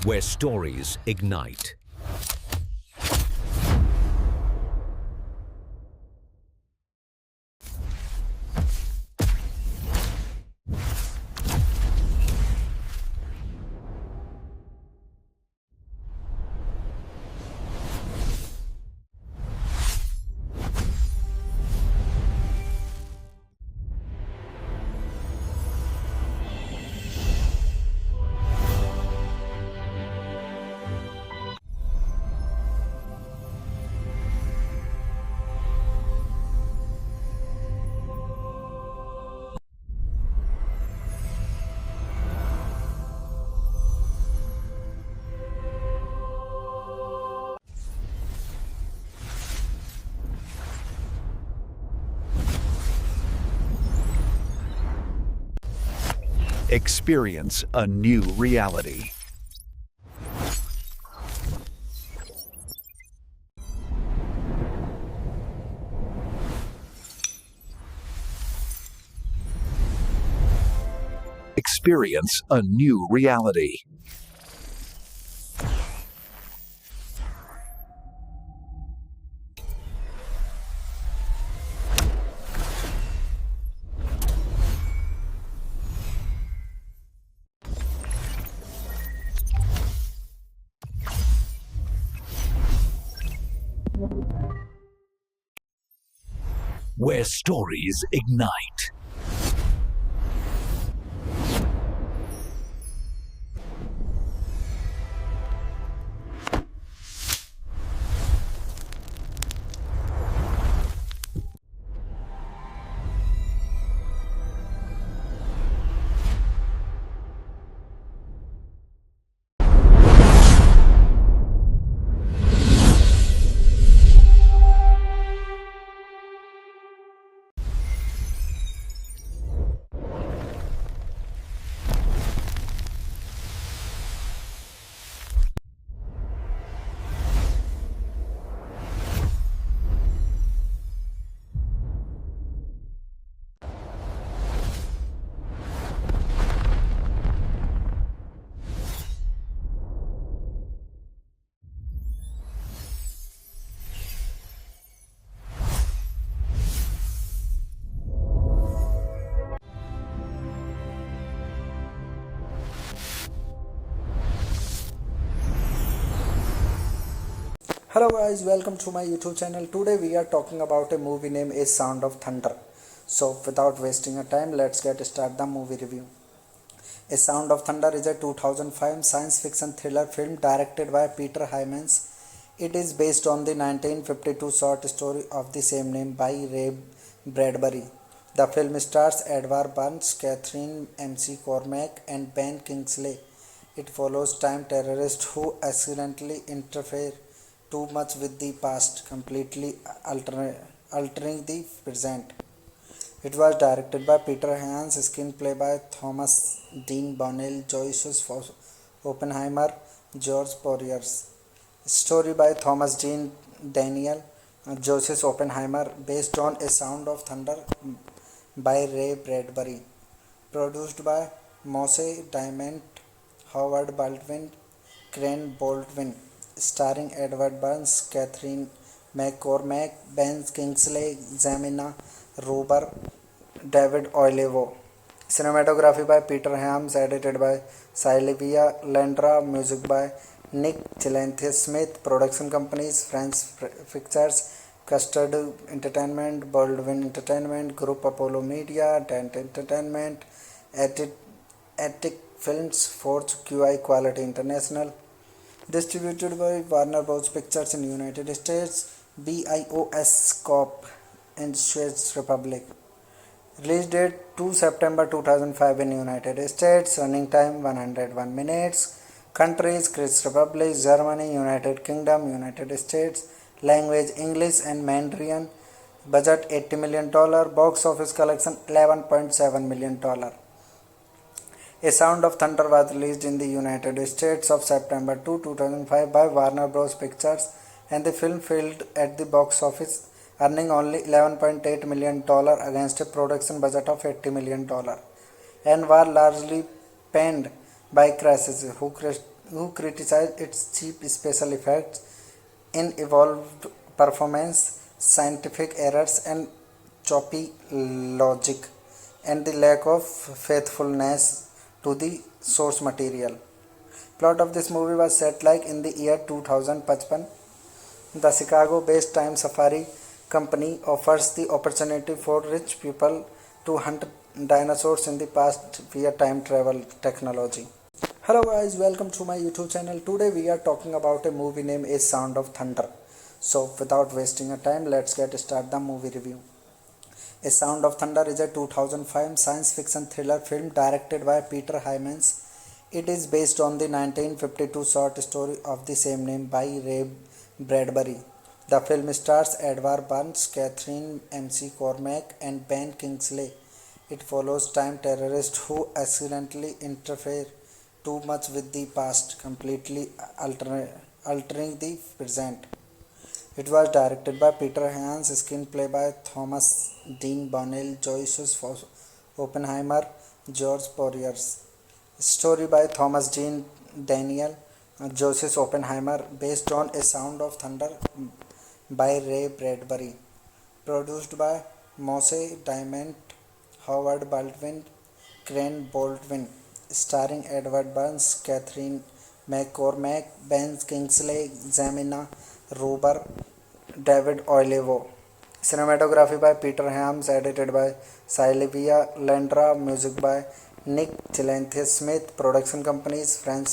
where stories ignite. Experience a new reality. Experience a new reality. Where stories ignite. Hello guys, welcome to my YouTube channel. Today we are talking about a movie named A Sound of Thunder. So without wasting your time, let's get started the movie review. A Sound of Thunder is a 2005 science fiction thriller film directed by Peter Hyams. It is based on the 1952 short story of the same name by Ray Bradbury. The film stars Edward Burns, Catherine McCormack and Ben Kingsley. It follows time terrorists who accidentally interfere too much with the past, completely altering the present. It was directed by Peter Hyams, screenplay by Thomas Dean Bonnell, Joseph Oppenheimer, George Poiriers. Story by Thomas Dean Daniel, Joseph Oppenheimer, based on A Sound of Thunder by Ray Bradbury. Produced by Moshe Diamond, Howard Baldwin, Crane Baldwin, starring Edward Burns, Catherine McCormack, Ben Kingsley, Jamina Ruber, David Oyelowo. Cinematography by Peter Hyams, edited by Sylvia Landra, music by Nick Gillespie-Smith. Production companies: French Pictures, Custard Entertainment, Baldwin Entertainment, Group Apollo Media, Dent Entertainment, Attic Films, Forge QI Quality International. Distributed by Warner Bros. Pictures in United States, BIOS Corp. in Czech Republic. Release date 2 September 2005 in United States. Running time 101 minutes. Countries: Czech Republic, Germany, United Kingdom, United States. Language: English and Mandarin. Budget $80 million. Box office collection $11.7 million. A Sound of Thunder was released in the United States of September 2, 2005 by Warner Bros. Pictures, and the film failed at the box office, earning only $11.8 million against a production budget of $80 million, and was largely panned by critics who criticized its cheap special effects, unevolved performance, scientific errors, and choppy logic, and the lack of faithfulness to the source material. Plot of this movie was set like in the year 2055. The Chicago-based Time Safari company offers the opportunity for rich people to hunt dinosaurs in the past via time travel technology. Hello guys, welcome to my YouTube channel. Today we are talking about a movie named A Sound of Thunder. So without wasting a time, let's get started the movie review. A Sound of Thunder is a 2005 science fiction thriller film directed by Peter Hyams. It is based on the 1952 short story of the same name by Ray Bradbury. The film stars Edward Burns, Catherine McCormack, and Ben Kingsley. It follows time terrorists who accidentally interfere too much with the past, completely altering the present. It was directed by Peter Hyams, screenplay by Thomas Dean Bonnell, Joyce Oppenheimer, George Poiriers. Story by Thomas Dean Daniel, Joseph Oppenheimer, based on A Sound of Thunder by Ray Bradbury. Produced by Moshe Diamond, Howard Baldwin, Crane Baldwin. Starring Edward Burns, Catherine McCormack, Ben Kingsley, Jamina Ruber, David Oyelowo. Cinematography by Peter Hyams, edited by Sylvia Landra, music by Nick Gillespie-Smith. Production companies: French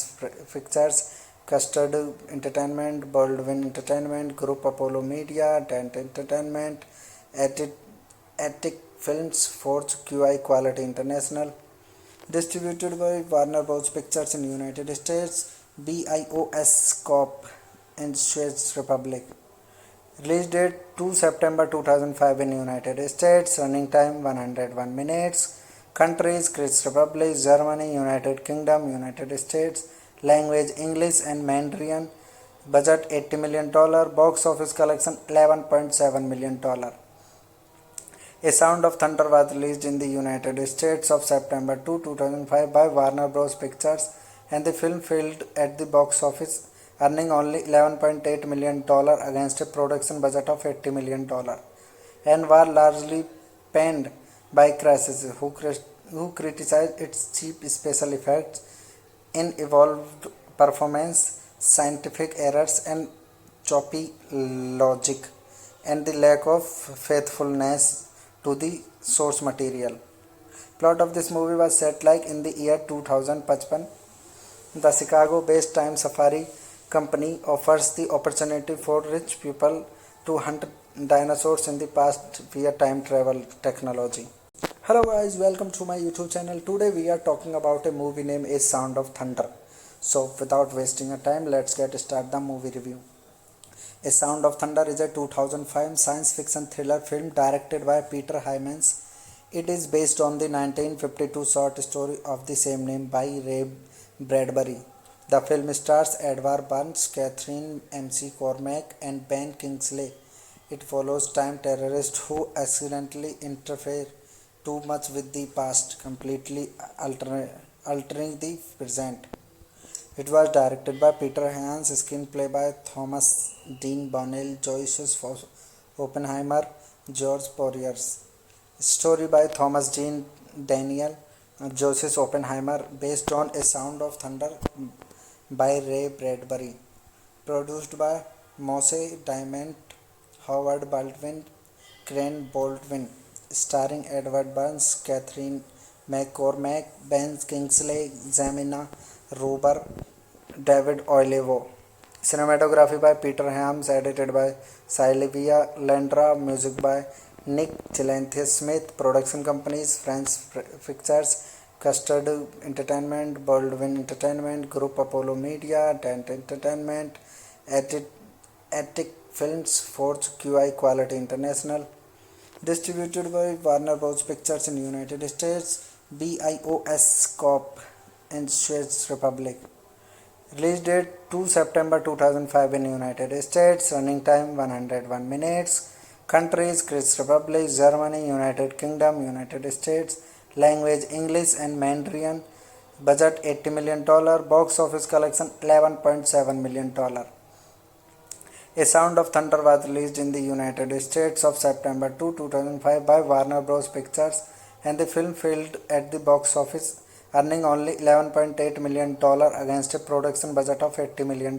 Pictures, Custard Entertainment, Baldwin Entertainment Group, Apollo Media, Dent Entertainment, Attic Films, Forge QI Quality International. Distributed by Warner Bros. Pictures in United States, BIOS Corp. in Czech Republic. Release date 2 September 2005 in United States. Running time 101 minutes. Countries: Czech Republic, Germany, United Kingdom, United States. Language: English and Mandarin. Budget $80 million. Box office collection $11.7 million. A Sound of Thunder was released in the United States of September 2, 2005 by Warner Bros. Pictures, and the film failed at the box office, earning only $11.8 million against a production budget of $80 million, and was largely panned by critics who criticized its cheap special effects, unevolved performance, scientific errors, and choppy logic, and the lack of faithfulness to the source material. Plot of this movie was set like in the year 2055. The Chicago-based Time Safari company offers the opportunity for rich people to hunt dinosaurs in the past via time travel technology. Hello guys, welcome to my YouTube channel. Today we are talking about a movie named A Sound of Thunder. So without wasting a time, let's get started the movie review. A Sound of Thunder is a 2005 science fiction thriller film directed by Peter Hyams. It is based on the 1952 short story of the same name by Ray Bradbury. The film stars Edward Burns, Catherine McCormack, and Ben Kingsley. It follows time terrorists who accidentally interfere too much with the past, completely altering the present. It was directed by Peter Hyams, screenplay by Thomas Dean Bonnell, Joyce Oppenheimer, George Poiriers. Story by Thomas Dean Daniel, Joseph Oppenheimer, based on A Sound of Thunder by Ray Bradbury. Produced by Moshe Diamond, Howard Baldwin, Crane Baldwin. Starring Edward Burns, Catherine McCormack, Ben Kingsley, Jamina Ruber, David Oyelowo. Cinematography by Peter Hyams, edited by Sylvia Landra, music by Nick Gillespie-Smith. Production companies: French Pictures, Custard Entertainment, Baldwin Entertainment Group, Apollo Media, Dent Entertainment, Attic Films, Forge QI Quality International. Distributed by Warner Bros. Pictures in United States, BIOS Corp. in Czech Republic. Release date 2 September 2005 in United States. Running time 101 minutes. Countries: Czech Republic, Germany, United Kingdom, United States. Language: English and Mandarin. Budget $80 million, box office collection $11.7 million. A Sound of Thunder was released in the United States of September 2005 by Warner Bros. Pictures, and the film failed at the box office, earning only $11.8 million against a production budget of $80 million,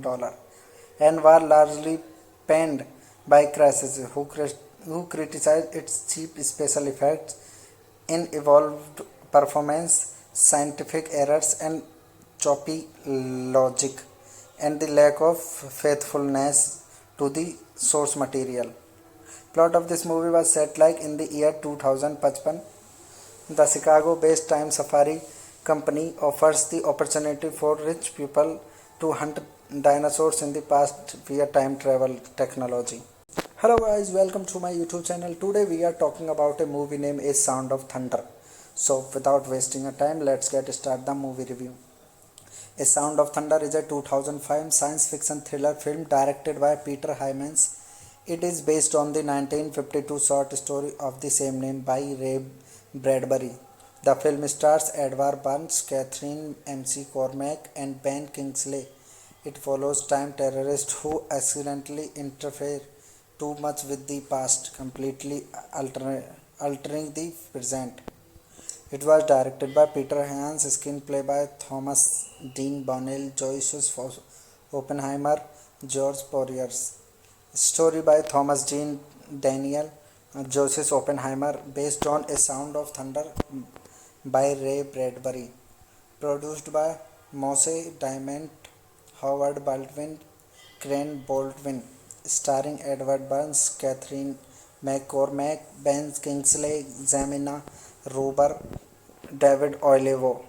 and was largely panned by critics who criticized its cheap special effects, unevolved performance, scientific errors, and choppy logic, and the lack of faithfulness to the source material. Plot of this movie was set like in the year 2055. The Chicago-based Time Safari company offers the opportunity for rich people to hunt dinosaurs in the past via time travel technology. Hello guys, welcome to my YouTube channel. Today we are talking about a movie named A Sound of Thunder. So without wasting a time, let's get started the movie review. A Sound of Thunder is a 2005 science fiction thriller film directed by Peter Hyams. It is based on the 1952 short story of the same name by Ray Bradbury. The film stars Edward Burns, Catherine McCormack, and Ben Kingsley. It follows time terrorists who accidentally interfere too much with the past, completely altering the present. It was directed by Peter Hyams, screenplay by Thomas Dean Bonnell, Joseph Oppenheimer, George Poiriers. Story by Thomas Dean Daniel, Joseph Oppenheimer, based on A Sound of Thunder by Ray Bradbury. Produced by Moshe Diamond, Howard Baldwin, Crane Baldwin. Starring Edward Burns, Catherine McCormack, Ben Kingsley, Jamina Rober, David Oyelowo.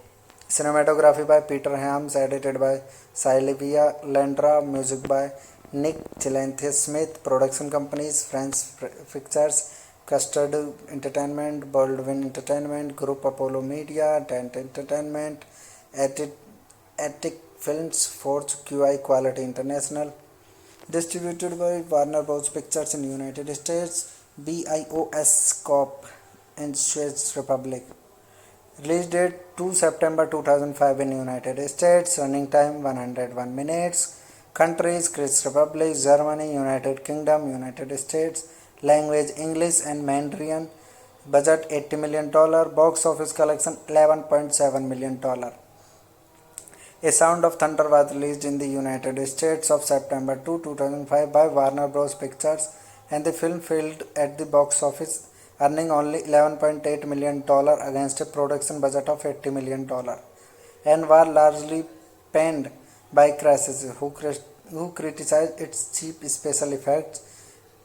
Cinematography by Peter Hyams, edited by Sylvia Landra, music by Nick Gillespie-Smith. Production companies: French Pictures, Custard Entertainment, Baldwin Entertainment, Group Apollo Media, Dent Entertainment, Attic Films, Forge QI Quality International. Distributed by Warner Bros. Pictures in United States, BIOS Corp. and Czech Republic. Release date 2 September 2005 in United States. Running time 101 minutes. Countries: Czech Republic, Germany, United Kingdom, United States. Language: English and Mandarin. Budget $80 million. Box office collection $11.7 million. A Sound of Thunder was released in the United States of September 2005 by Warner Bros. Pictures, and the film failed at the box office, earning only $11.8 million against a production budget of $80 million, and was largely panned by critics who criticized its cheap special effects,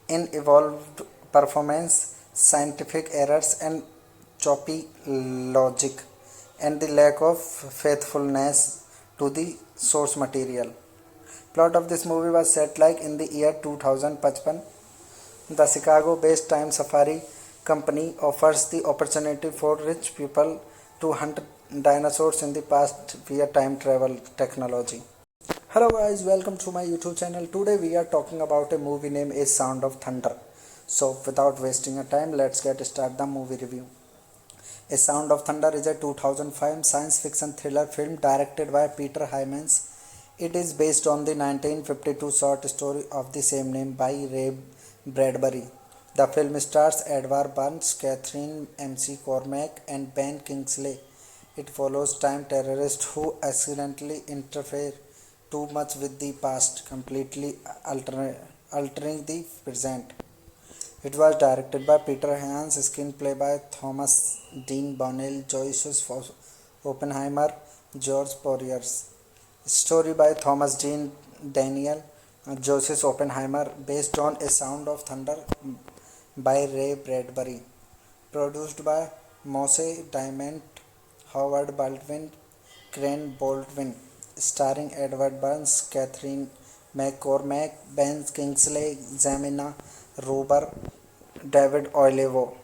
unevolved performance, scientific errors, and choppy logic, and the lack of faithfulness to the source material. Plot of this movie was set like in the year 2055. The Chicago-based Time Safari company offers the opportunity for rich people to hunt dinosaurs in the past via time travel technology. Hello guys, welcome to my YouTube channel. Today we are talking about a movie named A Sound of Thunder. So without wasting a time, let's get started the movie review. A Sound of Thunder is a 2005 science fiction thriller film directed by Peter Hyams. It is based on the 1952 short story of the same name by Ray Bradbury. The film stars Edward Burns, Catherine McCormack, and Ben Kingsley. It follows time terrorists who accidentally interfere too much with the past, completely altering the present. It was directed by Peter Hyams, screenplay by Thomas Dean Bonnell, Joseph Oppenheimer, George Poiriers. Story by Thomas Dean Daniel, Joseph Oppenheimer, based on A Sound of Thunder by Ray Bradbury. Produced by Moshe Diamond, Howard Baldwin, Crane Baldwin. Starring Edward Burns, Catherine McCormack, Ben Kingsley, Jamina Rober, David Oyelowo.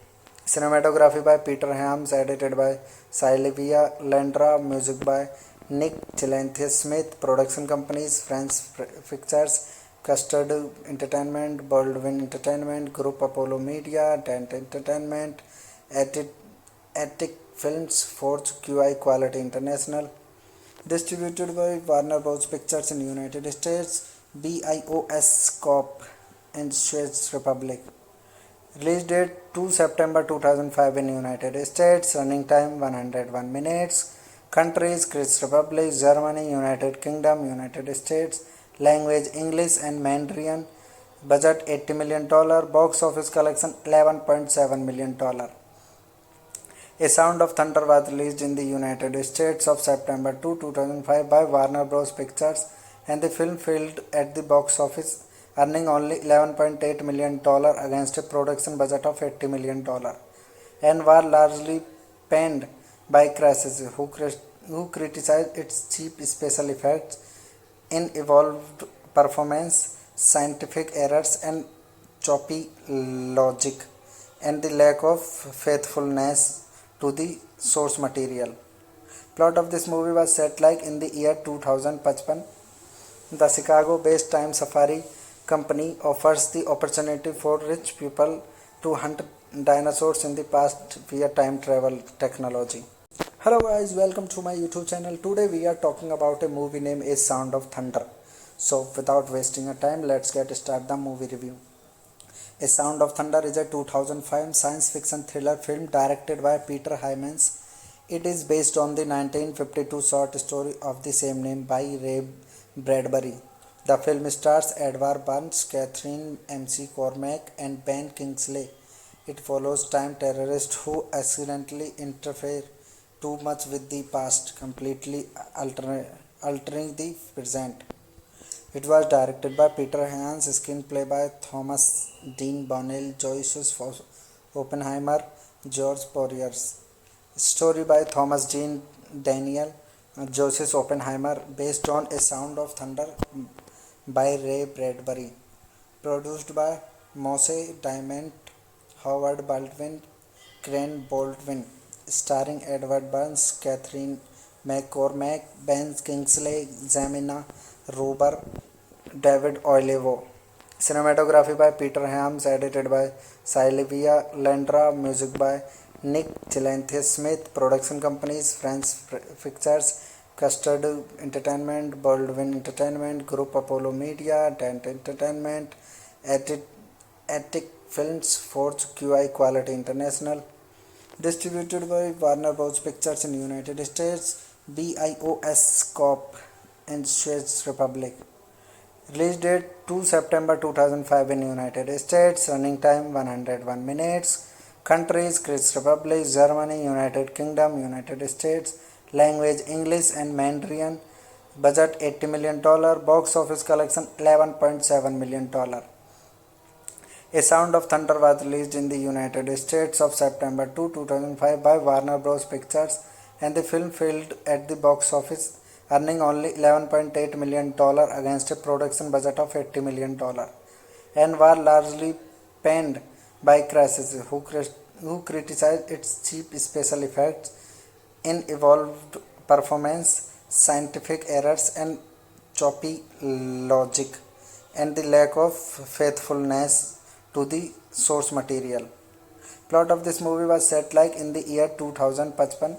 Cinematography by Peter Hyams, edited by Sylvia Landra, music by Nick Gillespie-Smith. Production companies: French Pictures, Custard Entertainment, Baldwin Entertainment, Group Apollo Media, Dent Entertainment, Attic Films, Forge QI Quality International. Distributed by Warner Bros. Pictures in United States, BIOS Corp. in Czech Republic. Release date 2 September 2005 in United States. Running time 101 minutes. Countries: Czech Republic, Germany, United Kingdom, United States. Language: English and Mandarin. Budget $80 million. Box office collection $11.7 million. A Sound of Thunder was released in the United States of September 2, 2005 by Warner Bros. Pictures, and the film failed at the box office, earning only $11.8 million against a production budget of $80 million, and was largely panned by critics who criticized its cheap special effects, unevolved performance, scientific errors, and choppy logic, and the lack of faithfulness to the source material. Plot of this movie was set like in the year 2055. The Chicago-based Time Safari company offers the opportunity for rich people to hunt dinosaurs in the past via time travel technology. Hello guys, welcome to my YouTube channel. Today we are talking about a movie named A Sound of Thunder. So without wasting a time, let's get started the movie review. A Sound of Thunder is a 2005 science fiction thriller film directed by Peter Hyams. It is based on the 1952 short story of the same name by Ray Bradbury. The film stars Edward Burns, Catherine McCormack, and Ben Kingsley. It follows time terrorists who accidentally interfere too much with the past, completely altering the present. It was directed by Peter Hyams, screenplay by Thomas Dean Bonnell, Joyce Oppenheimer, George Poiriers. Story by Thomas Dean Daniel, Joseph Oppenheimer, based on A Sound of Thunder by Ray Bradbury. Produced by Moshe Diamond, Howard Baldwin, Crane Baldwin. Starring Edward Burns, Catherine McCormack, Ben Kingsley, Jamina Ruber, David Oyelowo. Cinematography by Peter Hyams, edited by Sylvia Landra, music by Nick Gillespie-Smith. Production companies: French Pictures, Custard Entertainment, Baldwin Entertainment, Group Apollo Media, Dent Entertainment, Attic Films, Forge QI Quality International. Distributed by Warner Bros. Pictures in United States, BIOS Corp. in Czech Republic. Release date 2 September 2005 in United States. Running time 101 minutes. Countries: Czech Republic, Germany, United Kingdom, United States. Language: English and Mandarin. Budget $80 million. Box office collection $11.7 million. A Sound of Thunder was released in the United States of September 2, 2005 by Warner Bros. Pictures, and the film failed at the box office, earning only $11.8 million against a production budget of $80 million, and was largely panned by critics who criticized its cheap special effects, unevolved performance, scientific errors, and choppy logic, and the lack of faithfulness to the source material. Plot of this movie was set like in the year 2055.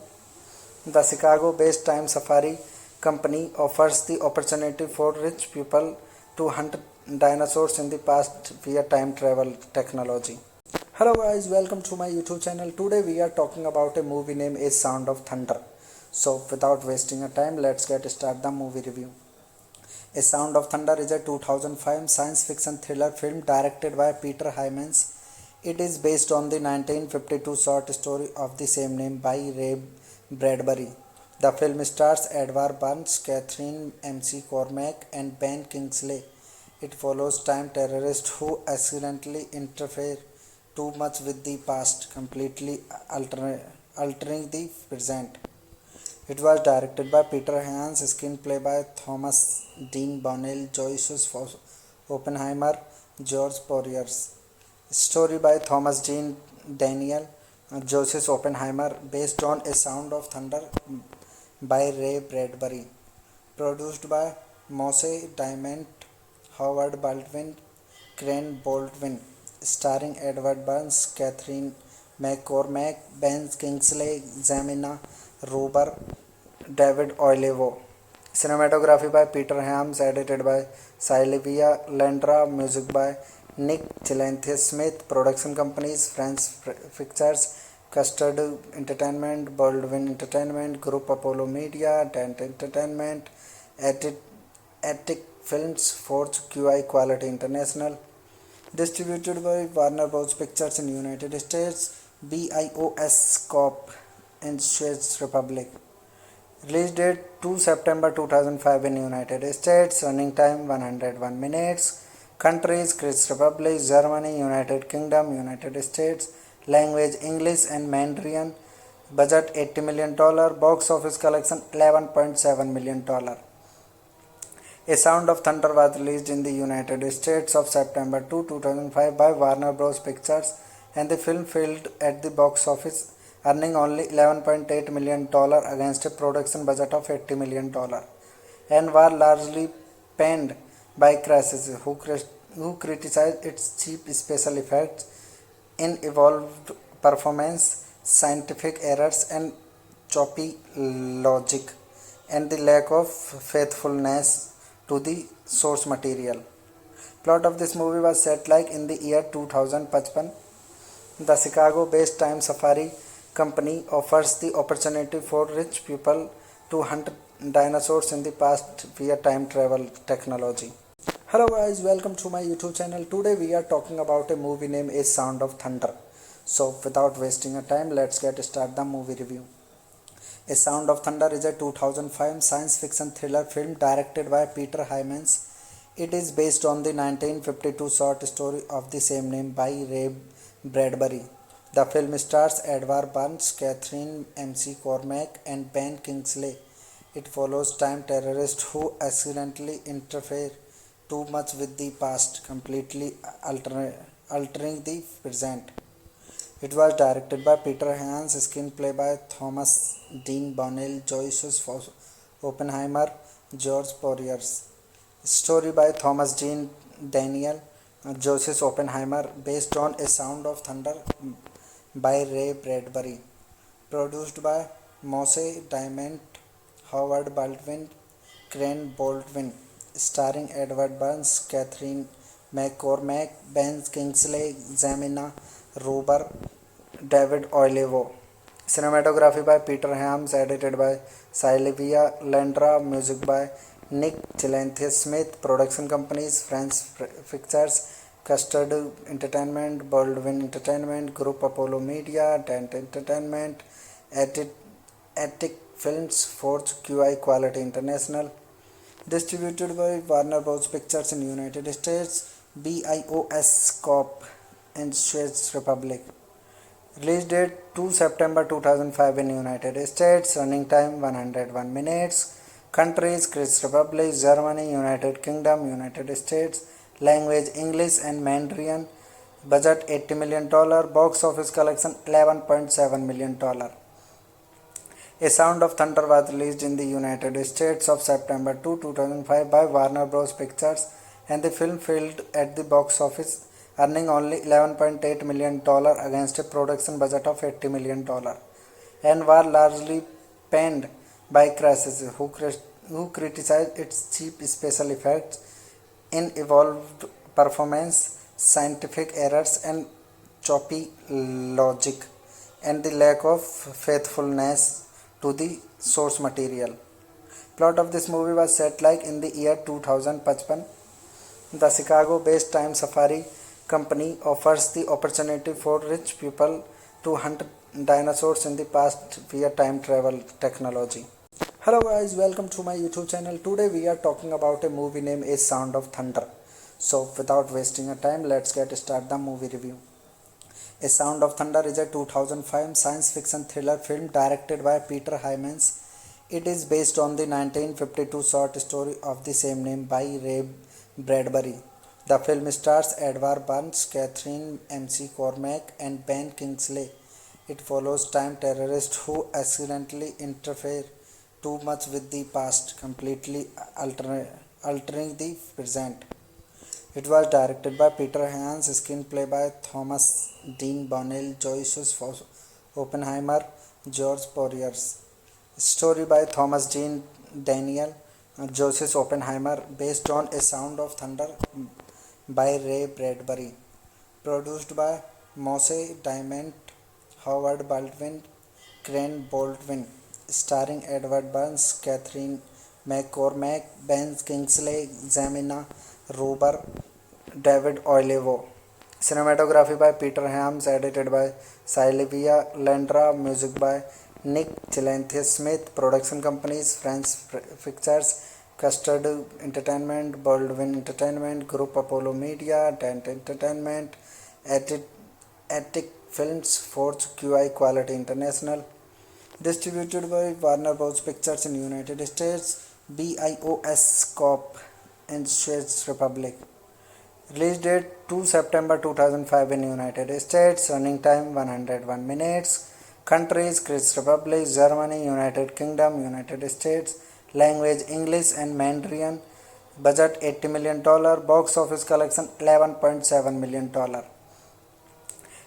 The Chicago-based Time Safari company offers the opportunity for rich people to hunt dinosaurs in the past via time travel technology. Hello guys, welcome to my YouTube channel. Today we are talking about a movie named A Sound of Thunder. So without wasting a time, let's get started the movie review. A Sound of Thunder is a 2005 science fiction thriller film directed by Peter Hyams. It is based on the 1952 short story of the same name by Ray Bradbury. The film stars Edward Burns, Catherine McCormack, and Ben Kingsley. It follows time terrorists who accidentally interfere too much with the past, completely altering the present. It was directed by Peter Hyams, screenplay by Thomas Dean Bonnell, Joyce Oppenheimer, George Poiriers. Story by Thomas Dean Daniel, Joseph Oppenheimer, based on A Sound of Thunder by Ray Bradbury. Produced by Moshe Diamond, Howard Baldwin, Crane Baldwin. Starring Edward Burns, Catherine McCormack, Ben Kingsley, Jamina Ruber, David Oyelowo. Cinematography by Peter Hyams, edited by Sylvia Landra, music by Nick Chilanthes Smith, production companies French Pictures, Custard Entertainment, Baldwin Entertainment, Group Apollo Media, Dent Entertainment, Attic Films, Forge QI Quality International, distributed by Warner Bros. Pictures in United States, BIOS Corp. in Czech Republic. Release date 2 September 2005 in United States. Running time 101 minutes. Countries Czech Republic, Germany, United Kingdom, United States. Language English and Mandarin. Budget $80 million. Box office collection $11.7 million. A Sound of Thunder was released in the United States of September 2, 2005 by Warner Bros. Pictures, and the film failed at the box office, earning only $11.8 million against a production budget of $80 million, and was largely panned by critics who criticized its cheap special effects, unevolved performance, scientific errors, and choppy logic, and the lack of faithfulness to the source material. Plot of this movie was set like in the year 2055. The Chicago-based Time Safari Company offers the opportunity for rich people to hunt dinosaurs in the past via time travel technology. Hello guys, welcome to my YouTube channel. Today we are talking about a movie named A Sound of Thunder. So without wasting a time, let's get started the movie review. A Sound of Thunder is a 2005 science fiction thriller film directed by Peter Hyams. It is based on the 1952 short story of the same name by Ray Bradbury. The film stars Edward Burns, Catherine McCormack, and Ben Kingsley. It follows time terrorists who accidentally interfere too much with the past, completely altering the present. It was directed by Peter Hyams, screenplay by Thomas Dean Bonnell, Joseph Oppenheimer, George Poiriers. Story by Thomas Dean Daniel, Joseph Oppenheimer, based on A Sound of Thunder by Ray Bradbury. Produced by Moshe Diamond, Howard Baldwin, Crane Baldwin. Starring Edward Burns, Catherine McCormack, Ben Kingsley, Jamina Ruber, David Oyelowo. Cinematography by Peter Hyams, edited by Sylvia Landra, music by Nick Chilanthes Smith, production companies French Pictures, Custard Entertainment, Baldwin Entertainment, Group Apollo Media, Dent Entertainment, Attic Films, Forge QI Quality International, distributed by Warner Bros. Pictures in United States, BIOS Corp. in Czech Republic. Release date 2 September 2005 in United States. Running time 101 minutes. Countries Czech Republic, Germany, United Kingdom, United States. Language English and Mandarin. Budget $80 million. Box office collection $11.7 million. A Sound of Thunder was released in the United States of September 2, 2005 by Warner Bros. Pictures, and the film failed at the box office, earning only $11.8 million against a production budget of $80 million, and was largely panned by critics who criticized its cheap special effects, unevolved performance, scientific errors, and choppy logic, and the lack of faithfulness to the source material. Plot of this movie was set like in the year 2055. The Chicago-based Time Safari Company offers the opportunity for rich people to hunt dinosaurs in the past via time travel technology. Hello guys, welcome to my YouTube channel. Today we are talking about a movie named A Sound of Thunder. So without wasting a time, let's get started the movie review. A Sound of Thunder is a 2005 science fiction thriller film directed by Peter Hyams. It is based on the 1952 short story of the same name by Ray Bradbury. The film stars Edward Burns, Catherine McCormack, and Ben Kingsley. It follows time terrorists who accidentally interfere too much with the past, completely altering the present. It was directed by Peter Hyams, screenplay by Thomas Dean Bonnell, Joseph Oppenheimer, George Poiriers. Story by Thomas Dean Daniel, Joseph Oppenheimer, based on A Sound of Thunder by Ray Bradbury, produced by Moshe Diamond, Howard Baldwin, Crane Baldwin, starring Edward Burns, Catherine McCormack, Ben Kingsley, Jamina Ruber, David Oyelowo. Cinematography by Peter Hyams, edited by Sylvia Landra, music by Nick Gillenthea-Smith, production companies French Pictures, Custard Entertainment, Baldwin Entertainment, Group Apollo Media, Dent Entertainment, Attic Films, Forge QI Quality International, distributed by Warner Bros. Pictures in United States, BIOS Corp. in Czech Republic. Release date 2 September 2005 in United States. Running time 101 minutes. Countries: Czech Republic, Germany, United Kingdom, United States. Language: English and Mandarin. Budget $80 million. Box office collection $11.7 million.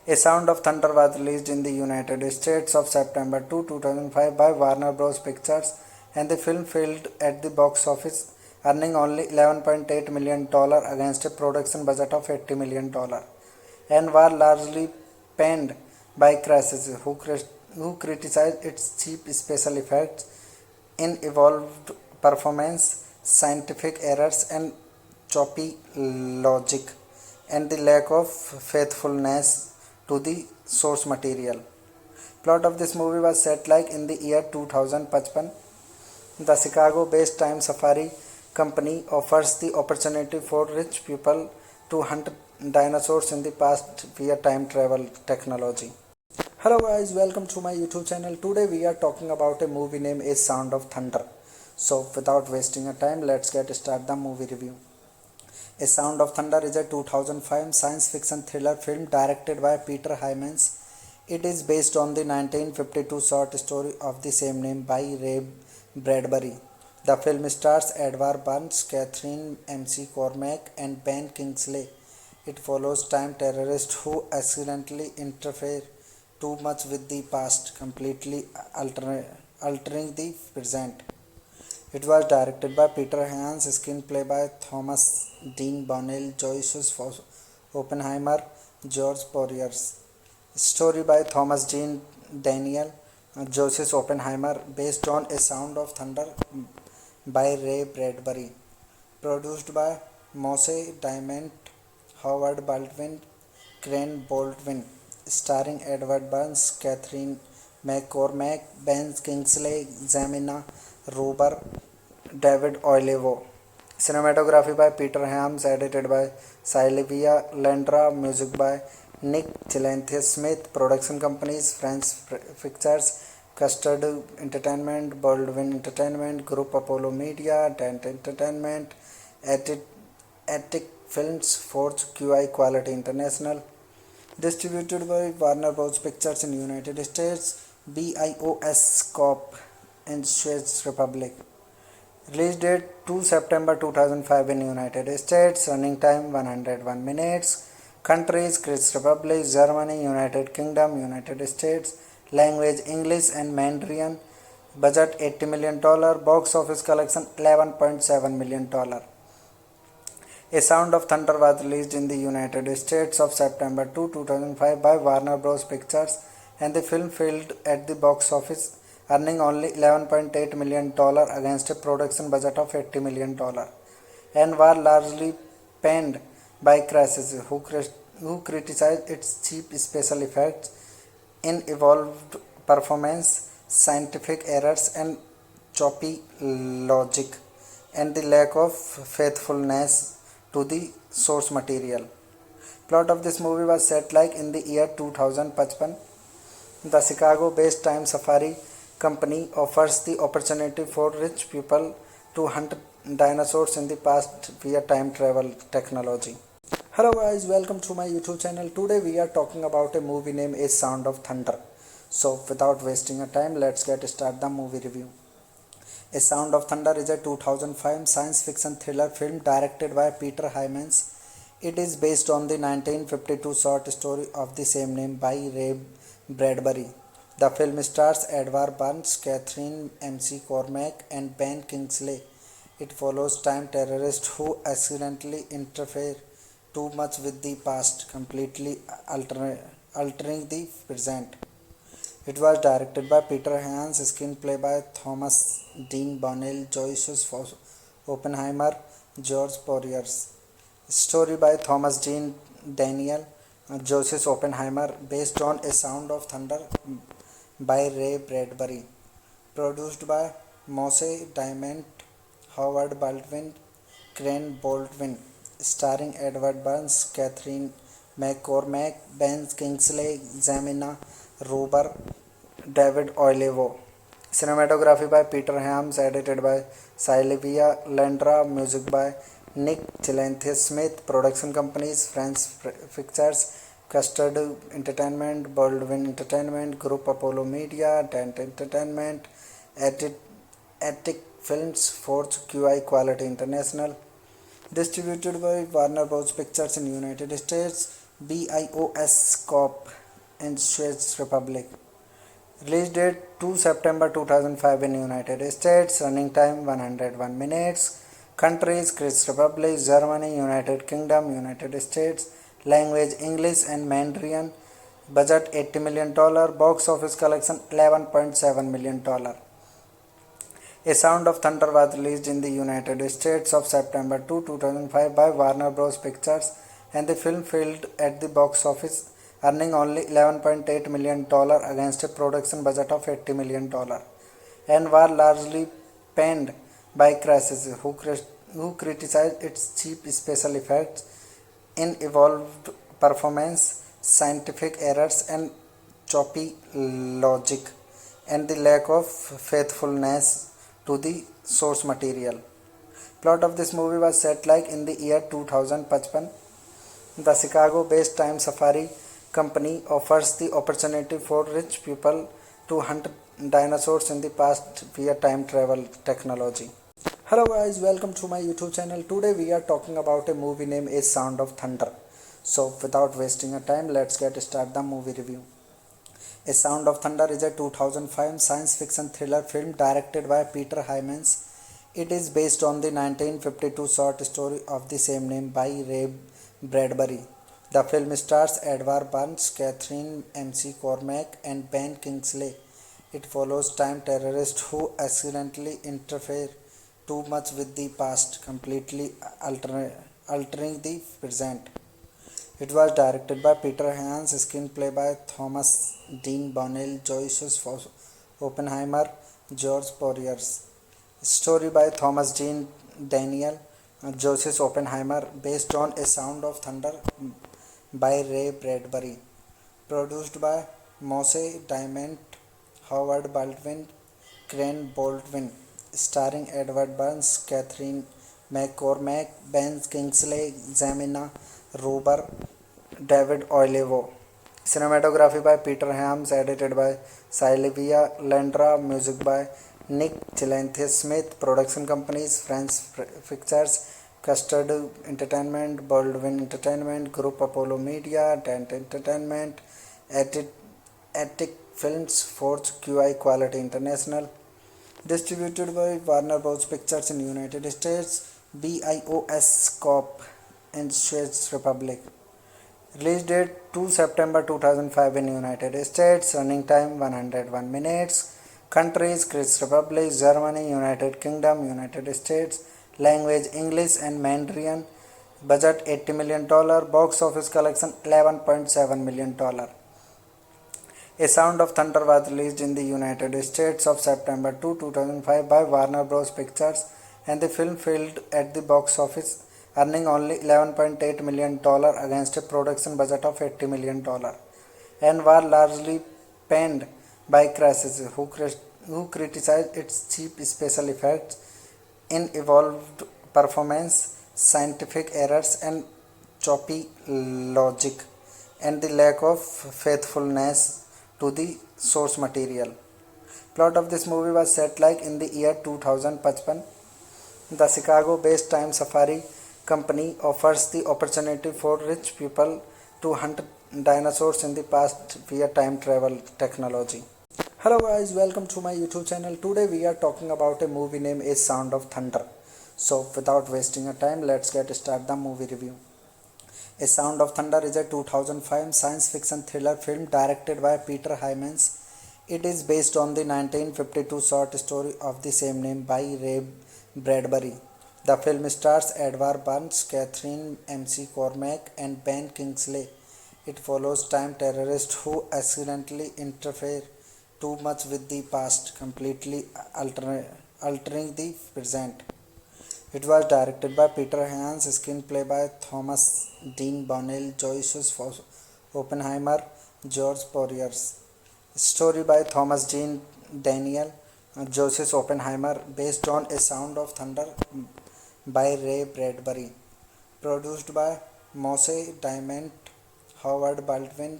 A Sound of Thunder was released in the United States of September 2, 2005 by Warner Bros. Pictures, and the film failed at the box office, earning only $11.8 million against a production budget of $80 million, and was largely panned by critics who criticized its cheap special effects, unevolved performance, scientific errors, and choppy logic, and the lack of faithfulness to the source material. Plot of this movie was set like in the year 2055. The Chicago-based Time Safari company offers the opportunity for rich people to hunt dinosaurs in the past via time travel technology. Hello guys, welcome to my YouTube channel. Today we are talking about a movie named A Sound of Thunder. So without wasting a time, let's get started the movie review. A Sound of Thunder is a 2005 science fiction thriller film directed by Peter Hyams. It is based on the 1952 short story of the same name by Ray Bradbury. The film stars Edward Burns, Catherine McCormack, and Ben Kingsley. It follows time terrorists who accidentally interfere too much with the past, completely altering the present. It was directed by Peter Hyams, screenplay by Thomas Dean Bonnell, Joseph Oppenheimer, George Poiriers. Story by Thomas Dean Daniel, Joseph Oppenheimer, based on A Sound of Thunder by Ray Bradbury. Produced by Moshe Diamond, Howard Baldwin, Crane Baldwin. Starring Edward Burns, Catherine McCormack, Ben Kingsley, Jamina Ruber, David Oyelowo. Cinematography by Peter Hyams, edited by Sylvia Landra, music by Nick Gillenthea-Smith, production companies French Pictures, Custard Entertainment, Baldwin Entertainment, Group Apollo Media, Dent Entertainment, Attic Films, Forge QI Quality International, distributed by Warner Bros. Pictures in United States, BIOS Corp. in Czech Republic. Release date 2 September 2005 in United States. Running time 101 minutes. Countries: Czech Republic, Germany, United Kingdom, United States. Language: English and Mandarin. Budget $80 million. Box office collection $11.7 million. A Sound of Thunder was released in the United States of September 2, 2005 by Warner Bros. Pictures, and the film failed at the box office, earning only $11.8 million against a production budget of $80 million, and was largely panned by critics who criticized its cheap special effects, unevolved performance, scientific errors, and choppy logic, and the lack of faithfulness to the source material. Plot of this movie was set like in the year 2055. The Chicago-based Time Safari company offers the opportunity for rich people to hunt dinosaurs in the past via time travel technology. Hello guys, welcome to my YouTube channel. Today we are talking about a movie named A Sound of Thunder. So without wasting a time, let's get started the movie review. A Sound of Thunder is a 2005 science fiction thriller film directed by Peter Hyams. It is based on the 1952 short story of the same name by Ray Bradbury. The film stars Edward Burns, Catherine McCormack, and Ben Kingsley. It follows time terrorists who accidentally interfere too much with the past, completely altering the present. It was directed by Peter Hans, screenplay by Thomas Dean Bonnell, Joyce Oppenheimer, George Poiriers. Story by Thomas Dean Daniel, Joseph Oppenheimer, based on A Sound of Thunder by Ray Bradbury. Produced by Moshe Diamond, Howard Baldwin, Crane Baldwin. Starring Edward Burns, Catherine McCormack, Ben Kingsley, Jamina Ruber, David Oyelowo. Cinematography by Peter Hams, edited by Sylvia Landra, music by Nick Smith. Production companies: French Pictures, Custard Entertainment, Baldwin Entertainment, Group Apollo Media, Dent Entertainment, Attic Films, Forge QI Quality International. Distributed by Warner Bros. Pictures in United States, BIOS Corp. in Czech Republic. Release date 2 September 2005 in United States. Running time 101 minutes. Countries: Czech Republic, Germany, United Kingdom, United States. Language: English and Mandarin. Budget $80 million. Box office collection $11.7 million. A Sound of Thunder was released in the United States of September 2, 2005 by Warner Bros. Pictures, and the film failed at the box office, earning only $11.8 million against a production budget of $80 million, and was largely panned by critics who criticized its cheap special effects, unevolved performance, scientific errors, and choppy logic, and the lack of faithfulness to the source material. Plot of this movie was set like in the year 2055. The Chicago-based Time Safari company offers the opportunity for rich people to hunt dinosaurs in the past via time travel technology. Hello guys, welcome to my YouTube channel. Today we are talking about a movie named A Sound of Thunder. So without wasting a time, let's get started the movie review. A Sound of Thunder is a 2005 science fiction thriller film directed by Peter Hyams. It is based on the 1952 short story of the same name by Ray Bradbury. The film stars Edward Burns, Catherine McCormack, and Ben Kingsley. It follows time terrorists who accidentally interfere too much with the past, completely altering the present. It was directed by Peter Hans, screenplay by Thomas Dean Bonnell, Joyce Oppenheimer, George Poiriers. Story by Thomas Dean Daniel, Joseph Oppenheimer, based on A Sound of Thunder by Ray Bradbury. Produced by Moshe Diamond, Howard Baldwin, Crane Baldwin. Starring Edward Burns, Catherine McCormack, Ben Kingsley, Jamina Ruber, David Oyelowo. Cinematography by Peter Hams, edited by Sylvia Landra, music by Nick Smith. Production companies: French Pictures, Custard Entertainment, Baldwin Entertainment, Group Apollo Media, Dent Entertainment, Attic Films, Forge QI Quality International. Distributed by Warner Bros. Pictures in United States, BIOS Corp. in Czech Republic. Release date 2 September 2005 in United States. Running time 101 minutes. Countries: Czech Republic, Germany, United Kingdom, United States. Language: English and Mandarin. Budget $80 million. Box office collection $11.7 million. A Sound of Thunder was released in the United States of September 2, 2005 by Warner Bros. Pictures, and the film failed at the box office, earning only $11.8 million against a production budget of $80 million, and was largely panned by critics who criticized its cheap special effects, unevolved performance, scientific errors, and choppy logic, and the lack of faithfulness to the source material. Plot of this movie was set like in the year 2055. The Chicago-based Time Safari company offers the opportunity for rich people to hunt dinosaurs in the past via time travel technology. Hello guys, welcome to my YouTube channel. Today we are talking about a movie named A Sound of Thunder. So without wasting a time, let's get start the movie review. A Sound of Thunder is a 2005 science fiction thriller film directed by Peter Hyams. It is based on the 1952 short story of the same name by Ray Bradbury. The film stars Edward Burns, Catherine McCormack, and Ben Kingsley. It follows time terrorists who accidentally interfere too much with the past, completely altering the present. It was directed by Peter Hyams, screenplay by Thomas Dean Bonnell, Joyce Oppenheimer, George Poiriers. Story by Thomas Dean Daniel, Joseph Oppenheimer, based on A Sound of Thunder by Ray Bradbury. Produced by Moshe Diamond, Howard Baldwin,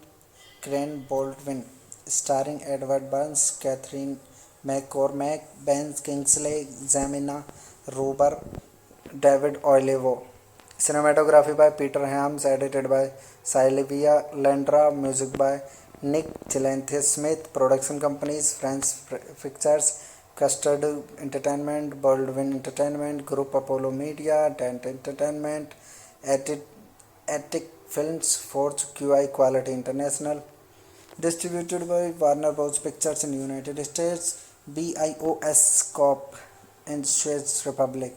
Crane Baldwin. Starring Edward Burns, Catherine McCormack, Ben Kingsley, Jamina Ruber, David Oyelowo. Cinematography by Peter Hyams, edited by Sylvia Landra, music by Nick Gillespie-Smith. Production companies: French Pictures, Custard Entertainment, Baldwin Entertainment Group, Apollo Media, Dent Entertainment, Attic Films, Forge QI Quality International. Distributed by Warner Bros. Pictures in United States, BIOS Corp. in Czech Republic.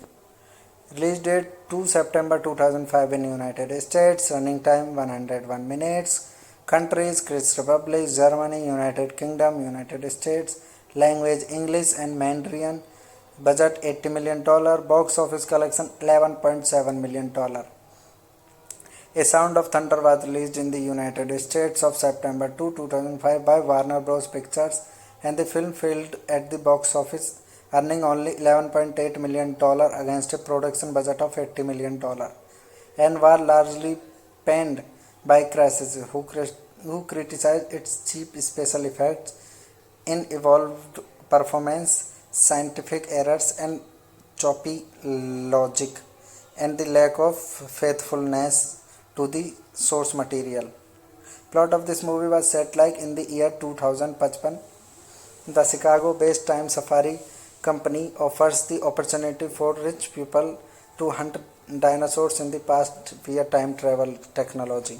Release date 2 September 2005 in United States. Running time 101 minutes. Countries: Czech Republic, Germany, United Kingdom, United States. Language: English and Mandarin. Budget $80 million. Box office collection $11.7 million. A Sound of Thunder was released in the United States of September 2, 2005 by Warner Bros. Pictures, and the film failed at the box office, earning only $11.8 million against a production budget of $80 million, and was largely panned by critics who criticized its cheap special effects, unevolved performance, scientific errors, and choppy logic, and the lack of faithfulness to the source material. Plot of this movie was set like in the year 2055. The Chicago-based Time Safari company offers the opportunity for rich people to hunt dinosaurs in the past via time travel technology.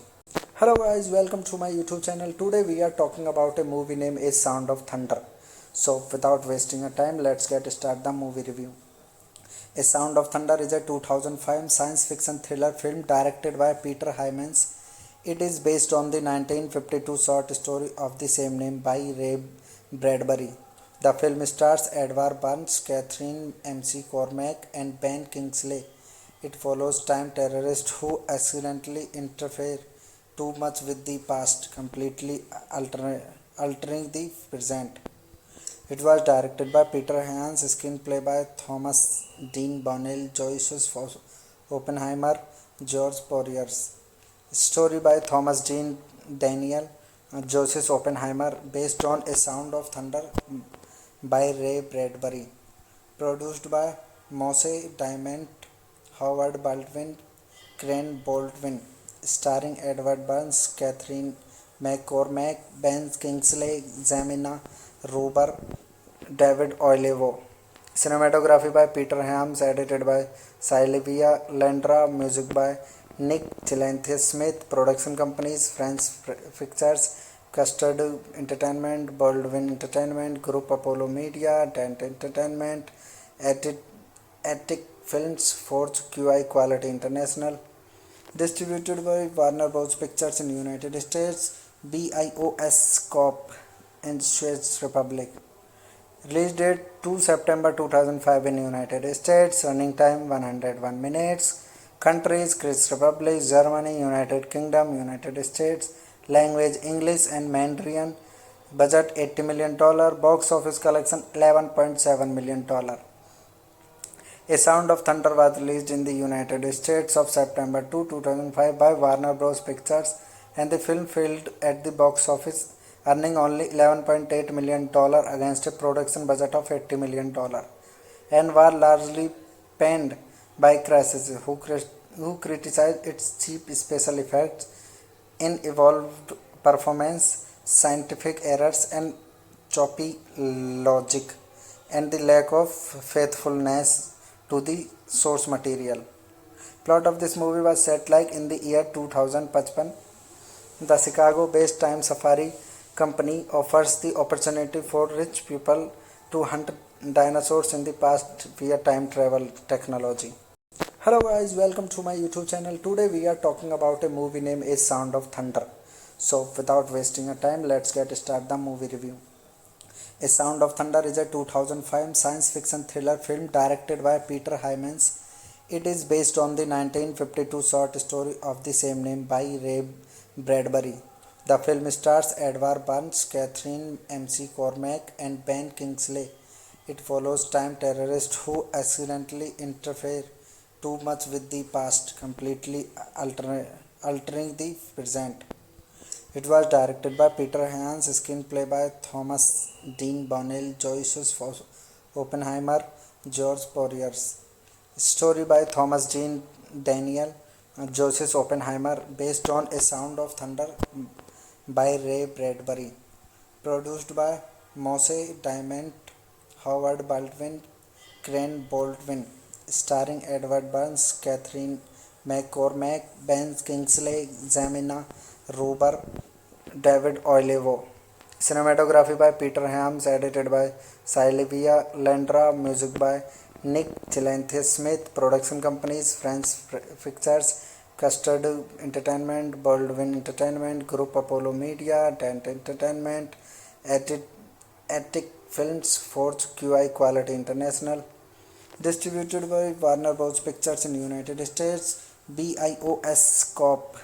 Hello guys, welcome to my YouTube channel. Today we are talking about a movie named A Sound of Thunder. So without wasting a time, let's get start the movie review. A Sound of Thunder is a 2005 science fiction thriller film directed by Peter Hyams. It is based on the 1952 short story of the same name by Ray Bradbury. The film stars Edward Burns, Catherine McCormack, and Ben Kingsley. It follows time terrorists who accidentally interfere too much with the past, completely altering the present. It was directed by Peter Hyams, screenplay by Thomas Dean Bonnell, Joyce Oppenheimer, George Poiriers. Story by Thomas Dean Daniel, Joseph Oppenheimer, based on A Sound of Thunder by Ray Bradbury. Produced by Moshe Diamond, Howard Baldwin, Crane Baldwin. Starring Edward Burns, Catherine McCormack, Ben Kingsley, Jamina Ruber, David Oyelowo. Cinematography by Peter Hyams, edited by Sylvia Landra, music by Nick Gillespie-Smith. Production companies: French Pictures, Custard Entertainment, Baldwin Entertainment Group, Apollo Media, Dent Entertainment, Attic Films, Forge QI Quality International. Distributed by Warner Bros. Pictures in United States, BIOS Corp. in Czech Republic. Release date 2 September 2005 in United States. Running time 101 minutes. Countries: Czech Republic, Germany, United Kingdom, United States. Language: English and Mandarin. Budget $80 million. Box office collection $11.7 million. A Sound of Thunder was released in the United States of September 2, 2005 by Warner Bros. Pictures, and the film failed at the box office, earning only $11.8 million against a production budget of $80 million, and was largely panned by critics who criticized its cheap special effects, unevolved performance, scientific errors, and choppy logic, and the lack of faithfulness to the source material. Plot of this movie was set like in the year 2055. The Chicago-based Time Safari company offers the opportunity for rich people to hunt dinosaurs in the past via time travel technology. Hello guys, welcome to my YouTube channel. Today we are talking about a movie named A Sound of Thunder. So without wasting a time, let's get start the movie review. A Sound of Thunder is a 2005 science fiction thriller film directed by Peter Hyams. It is based on the 1952 short story of the same name by Ray Bradbury. The film stars Edward Burns, Catherine McCormack, and Ben Kingsley. It follows time terrorists who accidentally interfere too much with the past, completely altering the present. It was directed by Peter Hyams, screenplay by Thomas Dean Bonnell, Joyce Oppenheimer, George Poiriers. Story by Thomas Dean Daniel, Joseph Oppenheimer, based on A Sound of Thunder by Ray Bradbury. Produced by Moshe Diamond, Howard Baldwin, Crane Baldwin. Starring Edward Burns, Catherine McCormack, Ben Kingsley, Jamina Ruber, David Oyelowo. Cinematography by Peter Hyams, edited by Sylvia Landra, music by Nick Gillespie-Smith. Production companies: French Pictures, Custard Entertainment, Baldwin Entertainment Group, Apollo Media, Dent Entertainment, Attic Films, Forge QI Quality International. Distributed by Warner Bros. Pictures in United States, BIOS Corp.